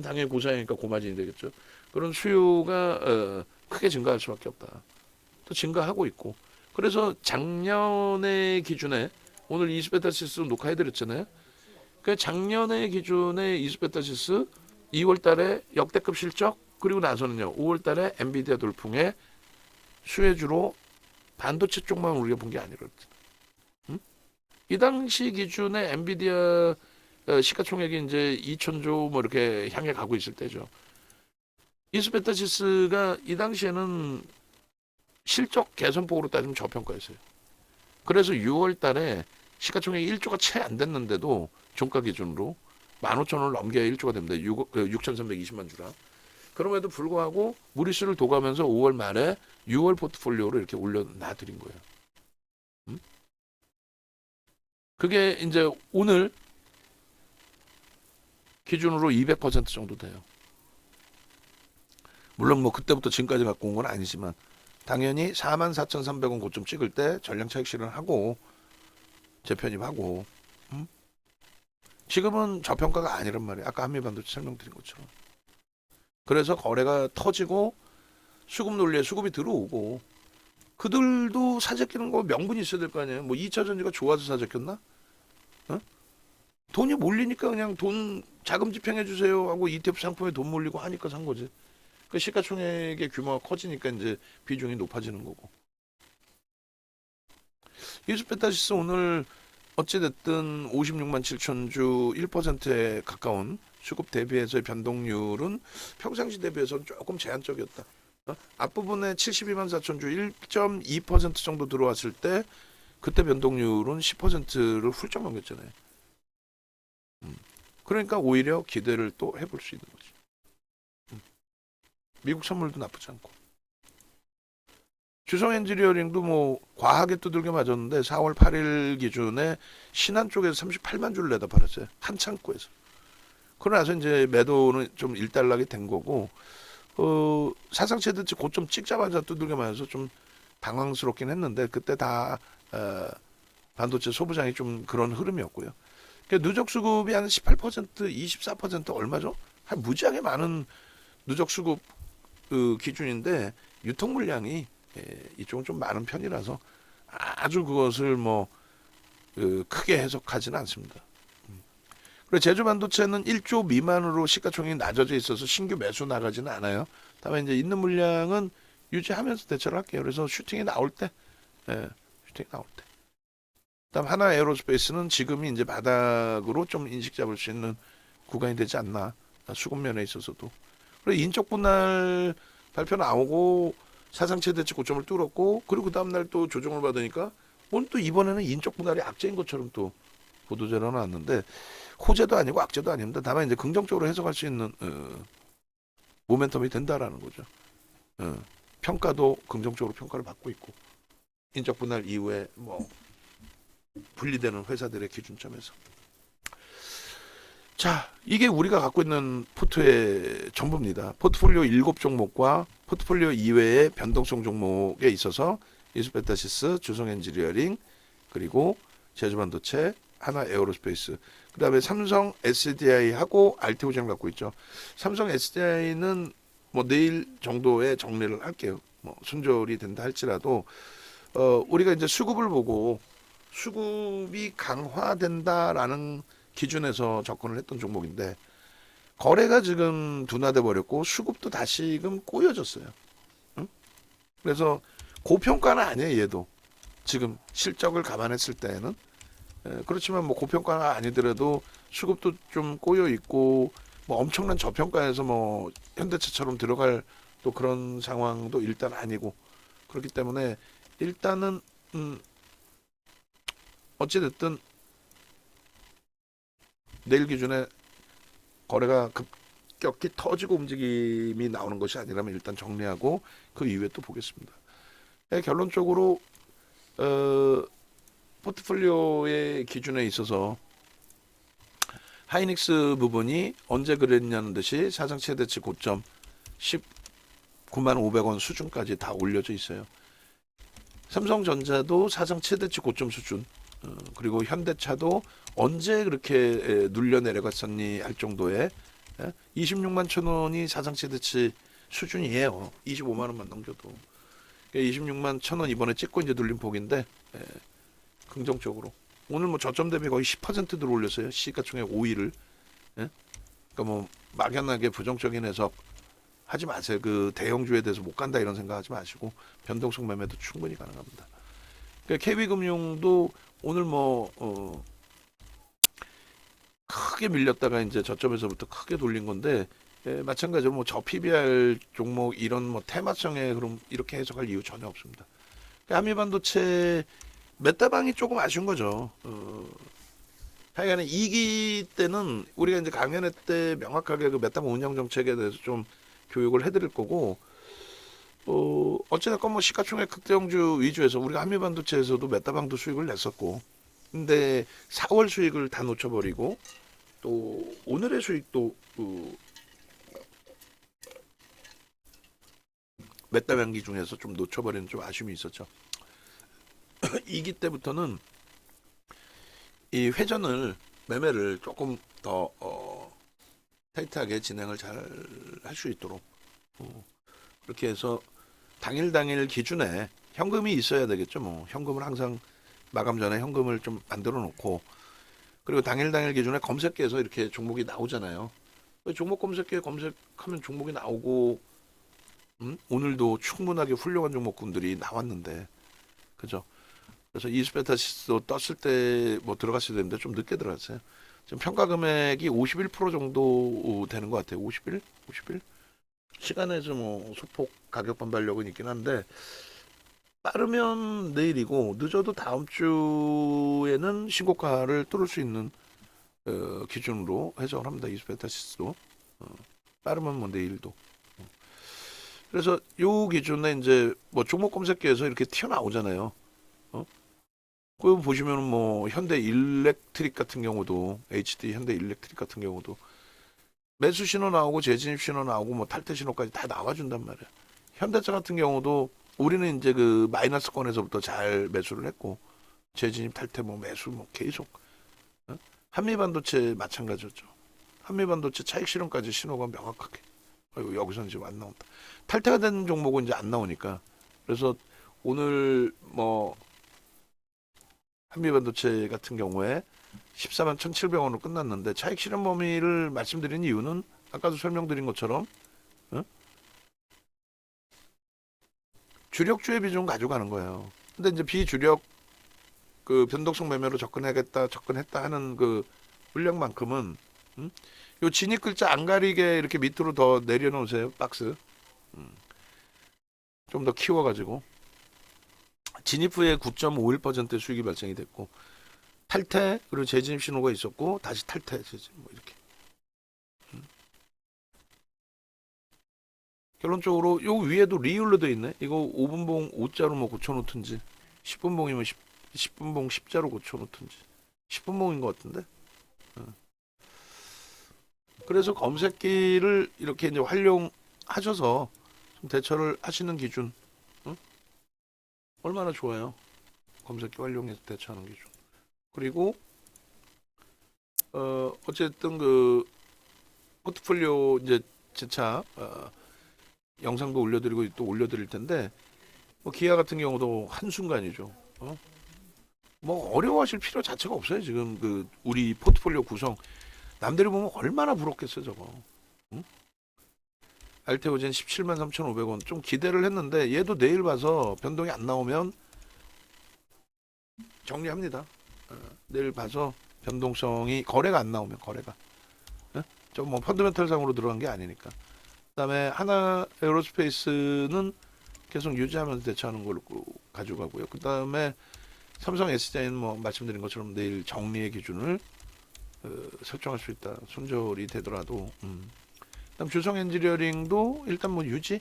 당연히 고사양이니까 고마진이 되겠죠. 그런 수요가 크게 증가할 수밖에 없다. 또 증가하고 있고 그래서 작년의 기준에 오늘 이스페타시스 녹화해드렸잖아요. 그 작년의 기준에 이스페타시스 2월달에 역대급 실적 그리고 나서는요 5월달에 엔비디아 돌풍에 수혜주로 반도체 쪽만 우리가 본 게 아니라 이 당시 기준에 엔비디아 시가총액이 이제 2천조 뭐 이렇게 향해 가고 있을 때죠. 이스페타시스가 이 당시에는 실적 개선폭으로 따지면 저평가였어요. 그래서 6월달에 시가총액이 1조가 채 안 됐는데도 종가 기준으로 15,000원을 넘겨야 1조가 됩니다. 6,320만 주라. 그럼에도 불구하고 무리수를 둬가면서 5월 말에 6월 포트폴리오를 이렇게 올려놔드린 거예요. 그게 이제 오늘 기준으로 200% 정도 돼요. 물론 뭐 그때부터 지금까지 갖고 온 건 아니지만 당연히 44,300원 고점 찍을 때 전량 차익 실현하고 재편입하고 지금은 저평가가 아니란 말이에요. 아까 한미반도체 설명드린 것처럼. 그래서 거래가 터지고 수급 논리에 수급이 들어오고 그들도 사재끼는 거 명분이 있어야 될 거 아니에요. 뭐 2차 전지가 좋아서 사재꼈나? 돈이 몰리니까 그냥 돈 자금 집행해 주세요 하고 ETF 상품에 돈 몰리고 하니까 산 거지. 그 시가총액의 규모가 커지니까 이제 비중이 높아지는 거고. 이스페타시스 오늘 어찌됐든 56만 7천 주 1%에 가까운 수급 대비해서의 변동률은 평상시 대비해서는 조금 제한적이었다. 앞부분에 72만 4천 주 1.2% 정도 들어왔을 때 그때 변동률은 10%를 훌쩍 넘겼잖아요. 그러니까 오히려 기대를 또 해볼 수 있는 거지. 미국 선물도 나쁘지 않고. 주성 엔지니어링도 뭐 과하게 두들겨 맞았는데 4월 8일 기준에 신한 쪽에서 38만 주를 내다 팔았어요. 한 창고에서. 그러고 나서 이제 매도는 좀 일단락이 된 거고 사상 최대치 고점 찍자마자 두들겨 맞아서 좀 당황스럽긴 했는데 그때 다 반도체 소부장이 좀 그런 흐름이었고요. 그러니까 누적 수급이 한 18%, 24% 얼마죠? 한 무지하게 많은 누적 수급 기준인데 유통 물량이 이쪽은 좀 많은 편이라서 아주 그것을 뭐 크게 해석하지는 않습니다. 그리고 제주 반도체는 1조 미만으로 시가총액이 낮아져 있어서 신규 매수 나가지는 않아요. 다만 이제 있는 물량은 유지하면서 대처를 할게요. 그래서 슈팅이 나올 때, 슈팅이 나올 때. 그다음 하나 에어로스페이스는 지금이 이제 바닥으로 좀 인식 잡을 수 있는 구간이 되지 않나. 수급면에 있어서도. 그리고 인적 분할 발표 나오고 사상 최대치 고점을 뚫었고 그리고 그 다음날 또 조정을 받으니까 오늘 또 이번에는 인적 분할이 악재인 것처럼 또 보도자료 나왔는데 호재도 아니고 악재도 아닙니다. 다만 이제 긍정적으로 해석할 수 있는 모멘텀이 된다라는 거죠. 평가도 긍정적으로 평가를 받고 있고 인적 분할 이후에 뭐 분리되는 회사들의 기준점에서 자 이게 우리가 갖고 있는 포트의 전부입니다. 포트폴리오 7종목과 포트폴리오 이외의 변동성 종목에 있어서 이스페타시스, 주성엔지니어링 그리고 제주반도체, 하나 에어로스페이스 그 다음에 삼성 SDI하고 알테오젠 갖고 있죠. 삼성 SDI는 뭐 내일 정도에 정리를 할게요. 뭐 순조리 된다 할지라도 우리가 이제 수급을 보고 수급이 강화된다라는 기준에서 접근을 했던 종목인데 거래가 지금 둔화돼 버렸고 수급도 다시금 꼬여졌어요. 응? 그래서 고평가는 아니에요. 얘도 지금 실적을 감안했을 때에는 그렇지만 뭐 고평가는 아니더라도 수급도 좀 꼬여 있고 뭐 엄청난 저평가에서 뭐 현대차처럼 들어갈 또 그런 상황도 일단 아니고 그렇기 때문에 일단은 어찌됐든 내일 기준에 거래가 급격히 터지고 움직임이 나오는 것이 아니라면 일단 정리하고 그 이후에 또 보겠습니다. 결론적으로 포트폴리오의 기준에 있어서 하이닉스 부분이 언제 그랬냐는 듯이 사상 최대치 고점 19만 500원 수준까지 다 올려져 있어요. 삼성전자도 사상 최대치 고점 수준 그리고 현대차도 언제 그렇게 눌려 내려갔었니 할 정도의 26만 천 원이 사상 최대치 수준이에요. 25만 원만 넘겨도 26만 천 원 이번에 찍고 이제 눌린 폭인데 긍정적으로 오늘 뭐 저점 대비 거의 10%들 올렸어요. 시가총액 5위를 그러니까 뭐 막연하게 부정적인 해석 하지 마세요. 그 대형주에 대해서 못 간다 이런 생각하지 마시고 변동성 매매도 충분히 가능합니다. 그러니까 KB금융도 오늘 뭐 크게 밀렸다가 이제 저점에서부터 크게 돌린 건데 마찬가지로 뭐 저 PBR 종목 이런 뭐 테마성에 그럼 이렇게 해석할 이유 전혀 없습니다. 그러니까 한미반도체 메타방이 조금 아쉬운 거죠. 하여간에 2기 때는 우리가 이제 강연회 때 명확하게 그 메타방 운영 정책에 대해서 좀 교육을 해드릴 거고 어찌됐건 뭐 시가총액 극대형주 위주에서 우리가 한미반도체에서도 메타방도 수익을 냈었고 근데 4월 수익을 다 놓쳐버리고 또 오늘의 수익도 메타방기 중에서 좀 놓쳐버리는 좀 아쉬움이 있었죠. 2기 때부터는 이 회전을 매매를 조금 더 타이트하게 진행을 잘 할 수 있도록 그렇게 해서 당일 기준에 현금이 있어야 되겠죠. 뭐 현금을 항상 마감 전에 현금을 좀 만들어 놓고 그리고 당일 기준에 검색기에서 이렇게 종목이 나오잖아요. 종목 검색기에 검색하면 종목이 나오고 오늘도 충분하게 훌륭한 종목군들이 나왔는데 그죠? 그래서 이스페타시스도 떴을 때 뭐 들어갔어야 되는데 좀 늦게 들어갔어요. 지금 평가 금액이 51% 정도 되는 것 같아요. 51? 시간에서 뭐 소폭 가격 반발력은 있긴 한데 빠르면 내일이고 늦어도 다음 주에는 신고가를 뚫을 수 있는 기준으로 해석을 합니다. 이스페타시스도 빠르면 뭐 내일도. 그래서 요 기준에 이제 뭐 종목 검색기에서 이렇게 튀어나오잖아요. 그 보시면 뭐 현대 일렉트릭 같은 경우도 HD 현대 일렉트릭 같은 경우도 매수 신호 나오고 재진입 신호 나오고 뭐 탈퇴 신호까지 다 나와준단 말이야. 현대차 같은 경우도 우리는 이제 그 마이너스권에서부터 잘 매수를 했고 재진입 탈퇴 뭐 매수 뭐 계속 한미반도체 마찬가지였죠. 한미반도체 차익 실현까지 신호가 명확하게 여기서는 지금 안 나온다. 탈퇴가 된 종목은 이제 안 나오니까 그래서 오늘 뭐 한미반도체 같은 경우에 14만 1,700원으로 끝났는데 차익 실현 범위를 말씀드린 이유는 아까도 설명드린 것처럼 주력주의 비중 가져가는 거예요. 근데 이제 비주력 그 변동성 매매로 접근했다 하는 그 물량만큼은 요 진입 글자 안 가리게 이렇게 밑으로 더 내려놓으세요. 박스 좀 더 키워가지고 진입 후에 9.51% 수익이 발생이 됐고 탈퇴 그리고 재진입 신호가 있었고 다시 탈퇴 재진입 뭐 이렇게 결론적으로 요 위에도 리율로 돼 있네. 이거 5분봉 5자로 뭐 고쳐놓든지 10분봉이면 10분봉 10자로 고쳐놓든지 10분봉인 것 같은데. 그래서 검색기를 이렇게 이제 활용하셔서 좀 대처를 하시는 기준 얼마나 좋아요. 검색기 활용해서 대처하는 기준. 그리고 어쨌든 그 포트폴리오 이제 재차 영상도 올려드리고 또 올려드릴 텐데 뭐 기아 같은 경우도 한순간이죠. 뭐 어려워하실 필요 자체가 없어요. 지금 그 우리 포트폴리오 구성 남들이 보면 얼마나 부럽겠어요 저거. 응? 알테오젠 17만 3,500원 좀 기대를 했는데 얘도 내일 봐서 변동이 안 나오면 정리합니다. 내일 봐서 변동성이 거래가 안 나오면 거래가 좀 뭐 펀더멘털상으로 들어간 게 아니니까. 그다음에 하나 에어로스페이스는 계속 유지하면서 대처하는 걸로 가져가고요. 그다음에 삼성 SDI는 뭐 말씀드린 것처럼 내일 정리의 기준을 설정할 수 있다. 손절이 되더라도. 그다음 주성 엔지니어링도 일단 뭐 유지.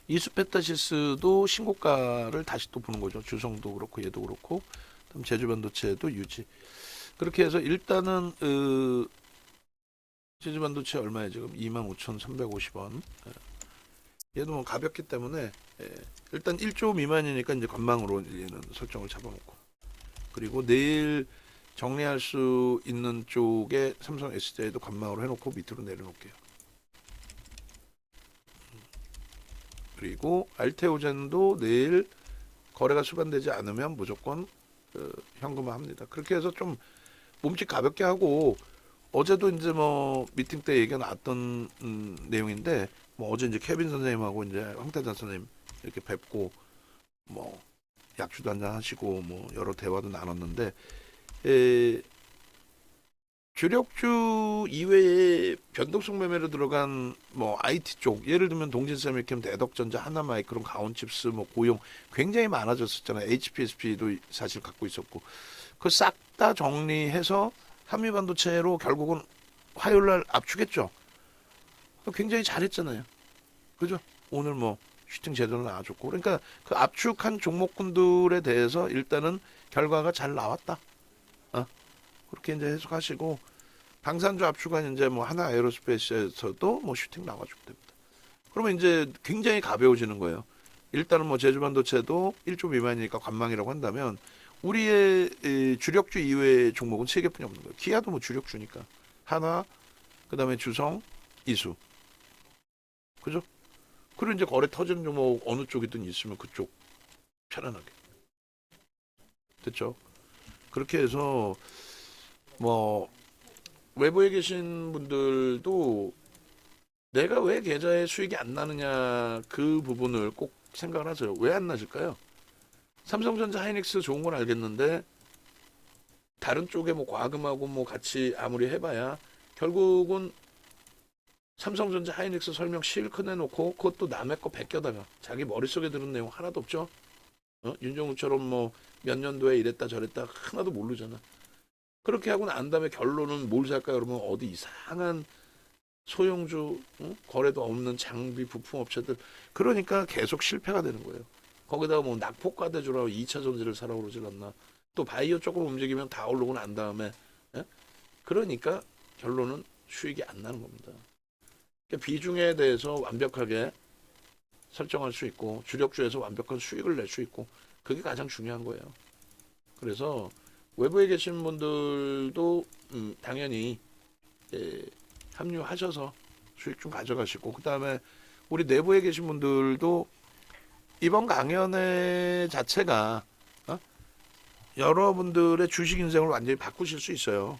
이수페타시스도 신고가를 다시 또 보는 거죠. 주성도 그렇고 얘도 그렇고. 그다음 제주반도체도 유지. 그렇게 해서 일단은 제주반도체 얼마에 지금 25,350원. 얘도 뭐 가볍기 때문에 일단 1조 미만이니까 이제 건망으로 얘는 설정을 잡아놓고 그리고 내일 정리할 수 있는 쪽에 삼성 SDI도 건망으로 해놓고 밑으로 내려놓을게요. 그리고 알테오젠도 내일 거래가 수반되지 않으면 무조건 현금화합니다. 그렇게 해서 좀 몸집 가볍게 하고 어제도 이제 뭐 미팅 때 얘기가 나왔던 내용인데 뭐 어제 이제 케빈 선생님하고 이제 황태자 선생님 이렇게 뵙고 뭐 약주도 한잔 하시고 뭐 여러 대화도 나눴는데 주력주 이외에 변동성 매매로 들어간 뭐 IT 쪽 예를 들면 동진세미캠, 대덕전자, 하나마이크론, 가온칩스, 뭐 고용 굉장히 많아졌었잖아요. HPSP도 사실 갖고 있었고 그 싹 다 정리해서 한미반도체로 결국은 화요일날 압축했죠. 굉장히 잘했잖아요. 그죠? 오늘 뭐 슈팅 제대로 나와줬고 그러니까 그 압축한 종목군들에 대해서 일단은 결과가 잘 나왔다. 그렇게 이제 해석하시고 방산주 압축한 이제 뭐 하나 에어로스페이스에서도 뭐 슈팅 나와주고 됩니다. 그러면 이제 굉장히 가벼워지는 거예요. 일단은 뭐 제주반도체도 1조 미만이니까 관망이라고 한다면 우리의 주력주 이외의 종목은 3개뿐이 없는 거예요. 기아도 뭐 주력주니까 하나, 그다음에 주성, 이수, 그죠? 그리고 이제 거래 터지는 종목 어느 쪽이든 있으면 그쪽 편안하게 됐죠? 그렇게 해서 뭐 외부에 계신 분들도 내가 왜 계좌에 수익이 안 나느냐 그 부분을 꼭 생각을 하세요. 왜 안 나실까요? 삼성전자 하이닉스 좋은 건 알겠는데 다른 쪽에 뭐 과금하고 뭐 같이 아무리 해봐야 결국은 삼성전자 하이닉스 설명 실컷 해놓고 그것도 남의 거 베껴다가 자기 머릿속에 들은 내용 하나도 없죠. 윤종우처럼 뭐 몇 년도에 이랬다 저랬다 하나도 모르잖아. 그렇게 하고 난 다음에 결론은 뭘 살까 그러면 어디 이상한 소형주 거래도 없는 장비 부품 업체들 그러니까 계속 실패가 되는 거예요. 거기다가 뭐 낙폭과대주라고 2차 전지를 사라고 그러질 않나. 또 바이오 쪽으로 움직이면 다 오르고 난 다음에 그러니까 결론은 수익이 안 나는 겁니다. 그러니까 비중에 대해서 완벽하게 설정할 수 있고 주력주에서 완벽한 수익을 낼 수 있고 그게 가장 중요한 거예요. 그래서 외부에 계신 분들도 당연히 합류하셔서 수익 좀 가져가시고 그 다음에 우리 내부에 계신 분들도 이번 강연회 자체가 여러분들의 주식 인생을 완전히 바꾸실 수 있어요.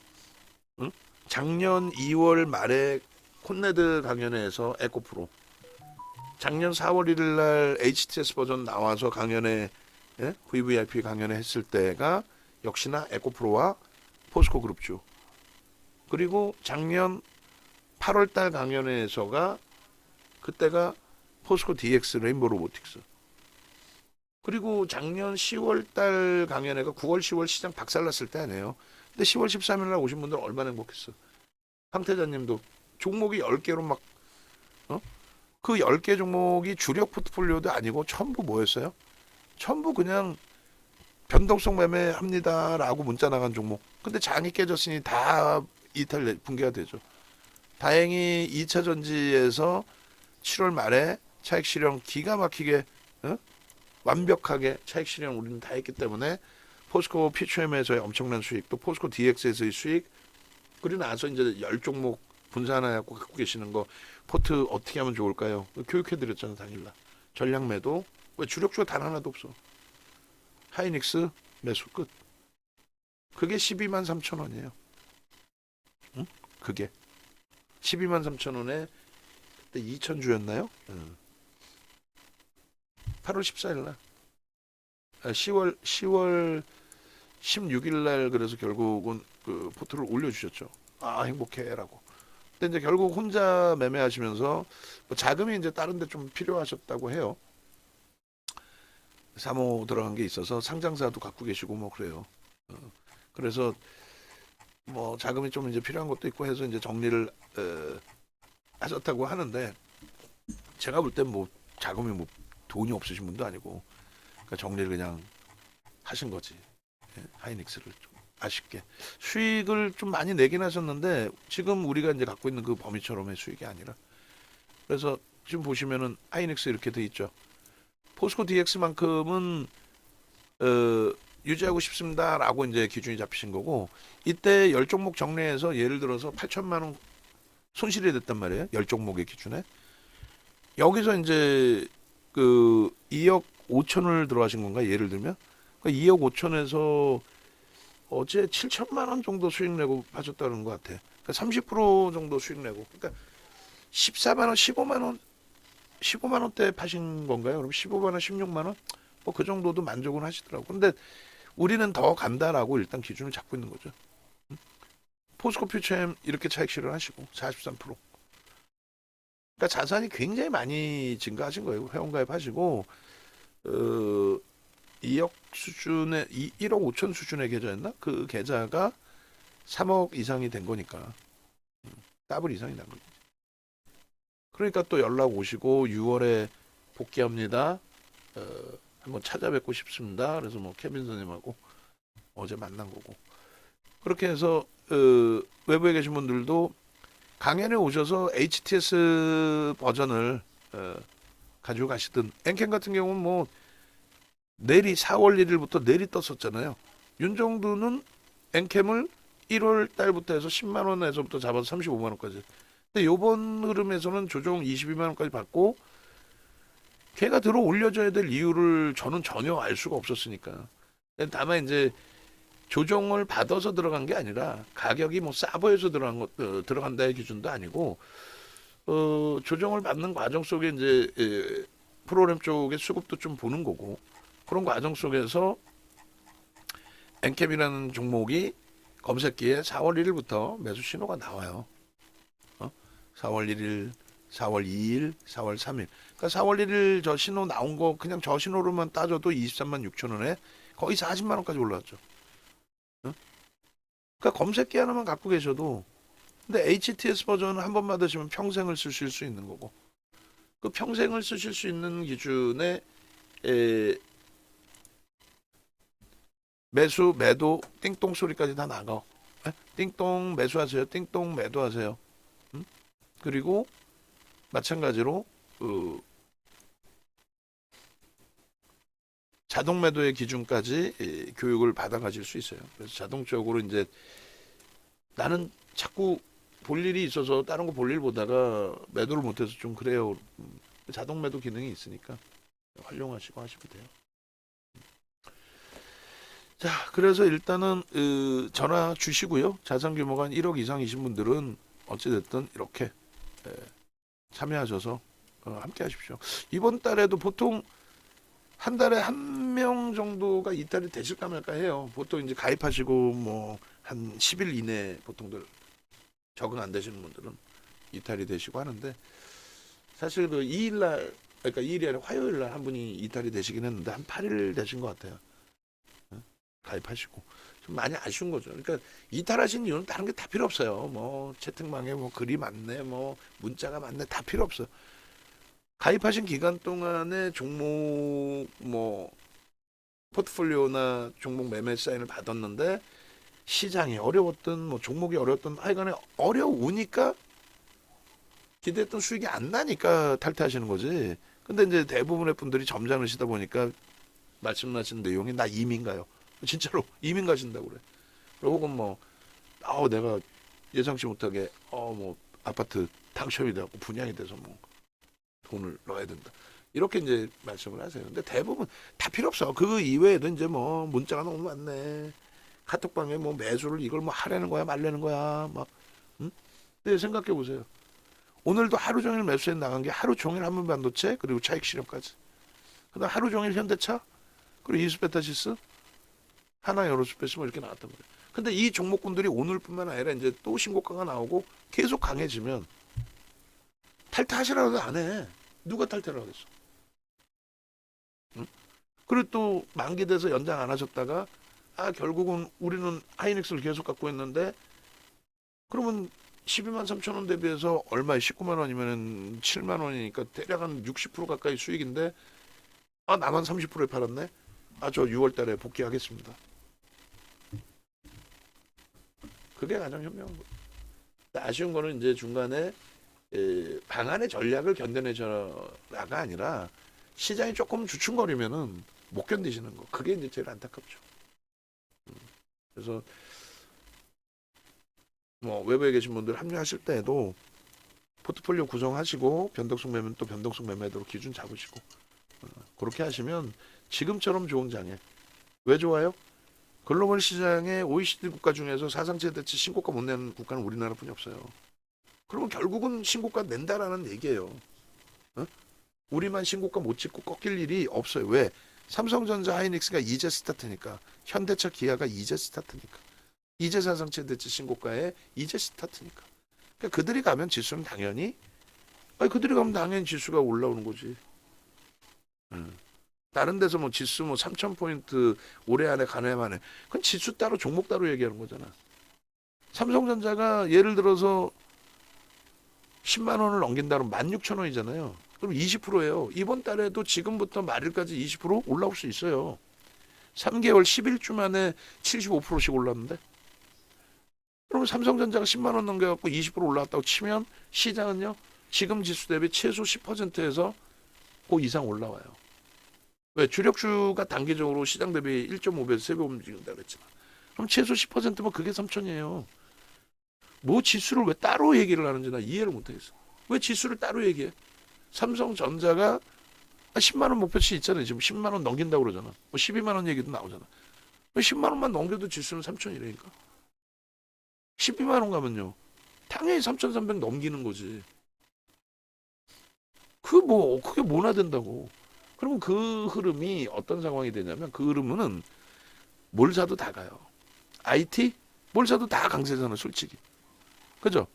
작년 2월 말에 콘네드 강연회에서 에코프로 작년 4월 1일 날 HTS 버전 나와서 강연회 예? VVIP 강연회 했을 때가 역시나 에코프로와 포스코 그룹주. 그리고 작년 8월 달 강연회에서가 그때가 포스코 DX 레인보우 로보틱스. 그리고 작년 10월 달 강연회가 9월 10월 시장 박살났을 때 아니에요. 근데 10월 13일 날 오신 분들 얼마나 행복했어. 황태자님도 종목이 10개로 막 어? 그 10개 종목이 주력 포트폴리오도 아니고 전부 뭐였어요? 전부 그냥 변동성 매매합니다라고 문자 나간 종목. 근데 장이 깨졌으니 다 이탈 붕괴가 되죠. 다행히 2차 전지에서 7월 말에 차익 실현 기가 막히게 완벽하게 차익 실현 우리는 다 했기 때문에 포스코 피추엠에서의 엄청난 수익, 또 포스코 DX에서의 수익, 그리고 나서 이제 10종목 분산해갖고 갖고 계시는 거 포트 어떻게 하면 좋을까요? 교육해드렸잖아 당일날. 전략 매도. 왜 주력주가 단 하나도 없어. 하이닉스 매수 끝. 그게 12만 3천 원이에요. 응? 그게 12만 3천 원에 그때 2천 주였나요? 8월 14일 날. 10월 16일 날 그래서 결국은 그 포트를 올려주셨죠. 아 행복해라고. 근데 이제 결국 혼자 매매하시면서 뭐 자금이 이제 다른데 좀 필요하셨다고 해요. 사모 들어간 게 있어서 상장사도 갖고 계시고 뭐 그래요. 그래서 뭐 자금이 좀 이제 필요한 것도 있고 해서 이제 정리를 하셨다고 하는데 제가 볼 땐 뭐 자금이 뭐 돈이 없으신 분도 아니고 그러니까 정리를 그냥 하신 거지. 예, 하이닉스를 좀 아쉽게 수익을 좀 많이 내긴 하셨는데 지금 우리가 이제 갖고 있는 그 범위처럼의 수익이 아니라 그래서 지금 보시면은 하이닉스 이렇게 돼 있죠. 포스코 DX만큼은 유지하고 싶습니다라고 이제 기준이 잡히신 거고 이때 10종목 정리해서 예를 들어서 8천만 원 손실이 됐단 말이에요. 10종목의 기준에. 여기서 이제 그 2억 5천을 들어가신 건가 예를 들면 그러니까 2억 5천에서 어제 7천만 원 정도 수익 내고 하셨다는 것 같아. 그러니까 30% 정도 수익 내고 그러니까 14만 원, 15만 원대 파신 건가요? 그럼 15만 원, 16만 원? 뭐 그 정도도 만족은 하시더라고. 근데 우리는 더 간다라고 일단 기준을 잡고 있는 거죠. 포스코 퓨처엠 이렇게 차익 실현하시고 43%. 그러니까 자산이 굉장히 많이 증가하신 거예요. 회원가입 하시고 2억 수준의 1억 5천 수준의 계좌였나? 그 계좌가 3억 이상이 된 거니까 더블 이상이 난 거죠. 그러니까 또 연락 오시고 6월에 복귀합니다. 한번 찾아뵙고 싶습니다. 그래서 뭐 케빈 선생님하고 어제 만난 거고 그렇게 해서 외부에 계신 분들도 강연에 오셔서 HTS 버전을 가지고 가시든 엔캠 같은 경우는 뭐 내리 4월 1일부터 내리 떴었잖아요. 윤정두는 엔캠을 1월 달부터 해서 10만 원에서부터 잡아서 35만 원까지. 근데 요번 흐름에서는 조정 22만 원까지 받고 걔가 들어 올려줘야 될 이유를 저는 전혀 알 수가 없었으니까. 다만 이제 조정을 받아서 들어간 게 아니라 가격이 뭐 싸 보여서 들어간다의 기준도 아니고 조정을 받는 과정 속에 이제 프로그램 쪽의 수급도 좀 보는 거고 그런 과정 속에서 엔캡이라는 종목이 검색기에 4월 1일부터 매수 신호가 나와요. 4월 1일, 4월 2일, 4월 3일. 그러니까 4월 1일 저 신호 나온 거 그냥 저 신호로만 따져도 23만 6천 원에 거의 40만 원까지 올라왔죠. 그러니까 검색기 하나만 갖고 계셔도 근데 HTS 버전은 한 번 받으시면 평생을 쓰실 수 있는 거고 그 평생을 쓰실 수 있는 기준에 매수 매도 띵동 소리까지 다 나가. 띵동 매수하세요. 띵동 매도하세요. 그리고 마찬가지로 자동 매도의 기준까지 교육을 받아 가질 수 있어요. 그래서 자동적으로 이제 나는 자꾸 볼 일이 있어서 다른 거 볼 일 보다가 매도를 못해서 좀 그래요. 자동 매도 기능이 있으니까 활용하시고 하시면 돼요. 자, 그래서 일단은 전화 주시고요. 자산 규모가 한 1억 이상이신 분들은 어찌됐든 이렇게 참여하셔서 함께 하십시오. 이번 달에도 보통 한 달에 한 명 정도가 이탈이 되실까 말까 해요. 보통 이제 가입하시고 뭐 한 10일 이내 보통들 적응 안 되시는 분들은 이탈이 되시고 하는데, 사실 그 2일 날, 그러니까 2일이 아니라 화요일 날 한 분이 이탈이 되시긴 했는데 한 8일 되신 것 같아요. 어? 가입하시고 좀 많이 아쉬운 거죠. 그러니까 이탈하신 이유는 다른 게 다 필요 없어요. 뭐 채팅방에 뭐 글이 많네, 뭐 문자가 많네, 다 필요 없어. 가입하신 기간 동안에 종목 뭐 포트폴리오나 종목 매매 사인을 받았는데 시장이 어려웠든 뭐 종목이 어려웠든 하여간에 어려우니까 기대했던 수익이 안 나니까 탈퇴하시는 거지. 근데 이제 대부분의 분들이 점잖으시다 보니까 말씀하신 내용이 나 이민 가요. 진짜로 이민 가신다고 그래. 혹은 뭐 내가 예상치 못하게 뭐 아파트 당첨이 되고 분양이 돼서 뭐 돈을 넣어야 된다. 이렇게 이제 말씀을 하세요. 근데 대부분 다 필요 없어. 그 이외에도 이제 뭐 문자가 너무 많네. 카톡방에 뭐 매수를 이걸 뭐 하라는 거야 말라는 거야 막. 응? 근데 생각해 보세요. 오늘도 하루 종일 매수해 나간 게 하루 종일 한문반도체 그리고 차익 실현까지. 그다음 하루 종일 현대차 그리고 이수베타시스 하나 에어로스페이스 뭐 이렇게 나왔단 말이에요. 근데 이 종목군들이 오늘뿐만 아니라 이제 또 신고가가 나오고 계속 강해지면 탈퇴하시라고 안 해. 누가 탈퇴를 하겠어? 응? 그리고 또 만기돼서 연장 안 하셨다가 결국은 우리는 하이닉스를 계속 갖고 있는데 그러면 12만 3천 원 대비해서 얼마에 19만 원이면 7만 원이니까 대략 한 60% 가까이 수익인데 나만 30%에 팔았네. 저 6월 달에 복귀하겠습니다. 그게 가장 현명한 거예요. 아쉬운 거는 이제 중간에 방안의 전략을 견뎌내셔라가 아니라 시장이 조금 주춤거리면은 못 견디시는 거. 그게 이제 제일 안타깝죠. 그래서 뭐 외부에 계신 분들 합류하실 때에도 포트폴리오 구성하시고 변동성 매매는 또 변동성 매매대로 기준 잡으시고 그렇게 하시면 지금처럼 좋은 장에 왜 좋아요? 글로벌 시장의 OECD 국가 중에서 사상 최대치 신고가 못 내는 국가는 우리나라뿐이 없어요. 그러면 결국은 신고가 낸다라는 얘기예요. 어? 우리만 신고가 못 찍고 꺾일 일이 없어요. 왜? 삼성전자 하이닉스가 이제 스타트니까. 현대차 기아가 이제 스타트니까. 이제 사상 최대치 신고가에 이제 스타트니까. 그러니까 그들이 가면 지수는 당연히 그들이 가면 당연히 지수가 올라오는 거지. 다른 데서 뭐 지수 뭐 3,000포인트 올해 안에 가능하면 해. 그건 지수 따로 종목 따로 얘기하는 거잖아. 삼성전자가 예를 들어서 10만 원을 넘긴다면 16,000원이잖아요. 그럼 20%예요. 이번 달에도 지금부터 말일까지 20% 올라올 수 있어요. 3개월 11주 만에 75%씩 올랐는데. 그러면 삼성전자가 10만 원 넘겨갖고 20% 올라왔다고 치면 시장은요. 지금 지수 대비 최소 10%에서 그 이상 올라와요. 왜? 주력주가 단기적으로 시장 대비 1.5배, 3배 움직인다 그랬잖아. 그럼 최소 10%면 그게 3천이에요. 뭐 지수를 왜 따로 얘기를 하는지 나 이해를 못하겠어. 왜 지수를 따로 얘기해? 삼성전자가 10만 원 목표치 있잖아요. 지금 10만 원 넘긴다고 그러잖아. 뭐 12만 원 얘기도 나오잖아. 10만 원만 넘겨도 지수는 3천이라니까. 12만 원 가면요. 당연히 3,300 넘기는 거지. 그게 뭐나 된다고. 그러면 그 흐름이 어떤 상황이 되냐면 그 흐름은 뭘 사도 다 가요. IT? 뭘 사도 다 강세잖아, 솔직히. 그죠?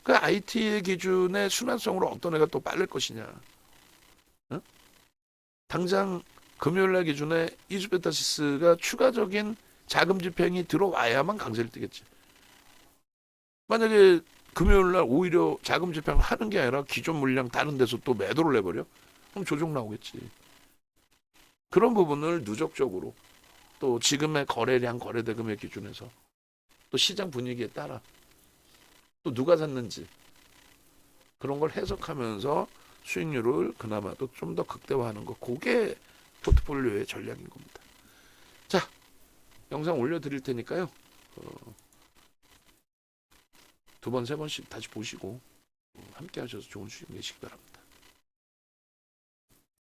그 IT의 기준의 순환성으로 어떤 애가 또 빨릴 것이냐. 어? 당장 금요일날 기준에 이수베타시스가 추가적인 자금 집행이 들어와야만 강세를 띠겠지. 만약에 금요일날 오히려 자금 집행을 하는 게 아니라 기존 물량 다른 데서 또 매도를 해버려? 그럼 조정 나오겠지. 그런 부분을 누적적으로 또 지금의 거래량 거래대금의 기준에서 또 시장 분위기에 따라 또 누가 샀는지 그런 걸 해석하면서 수익률을 그나마도 좀 더 극대화하는 거. 그게 포트폴리오의 전략인 겁니다. 자, 영상 올려드릴 테니까요. 두 번, 세 번씩 다시 보시고 함께 하셔서 좋은 수익 내시기 바랍니다.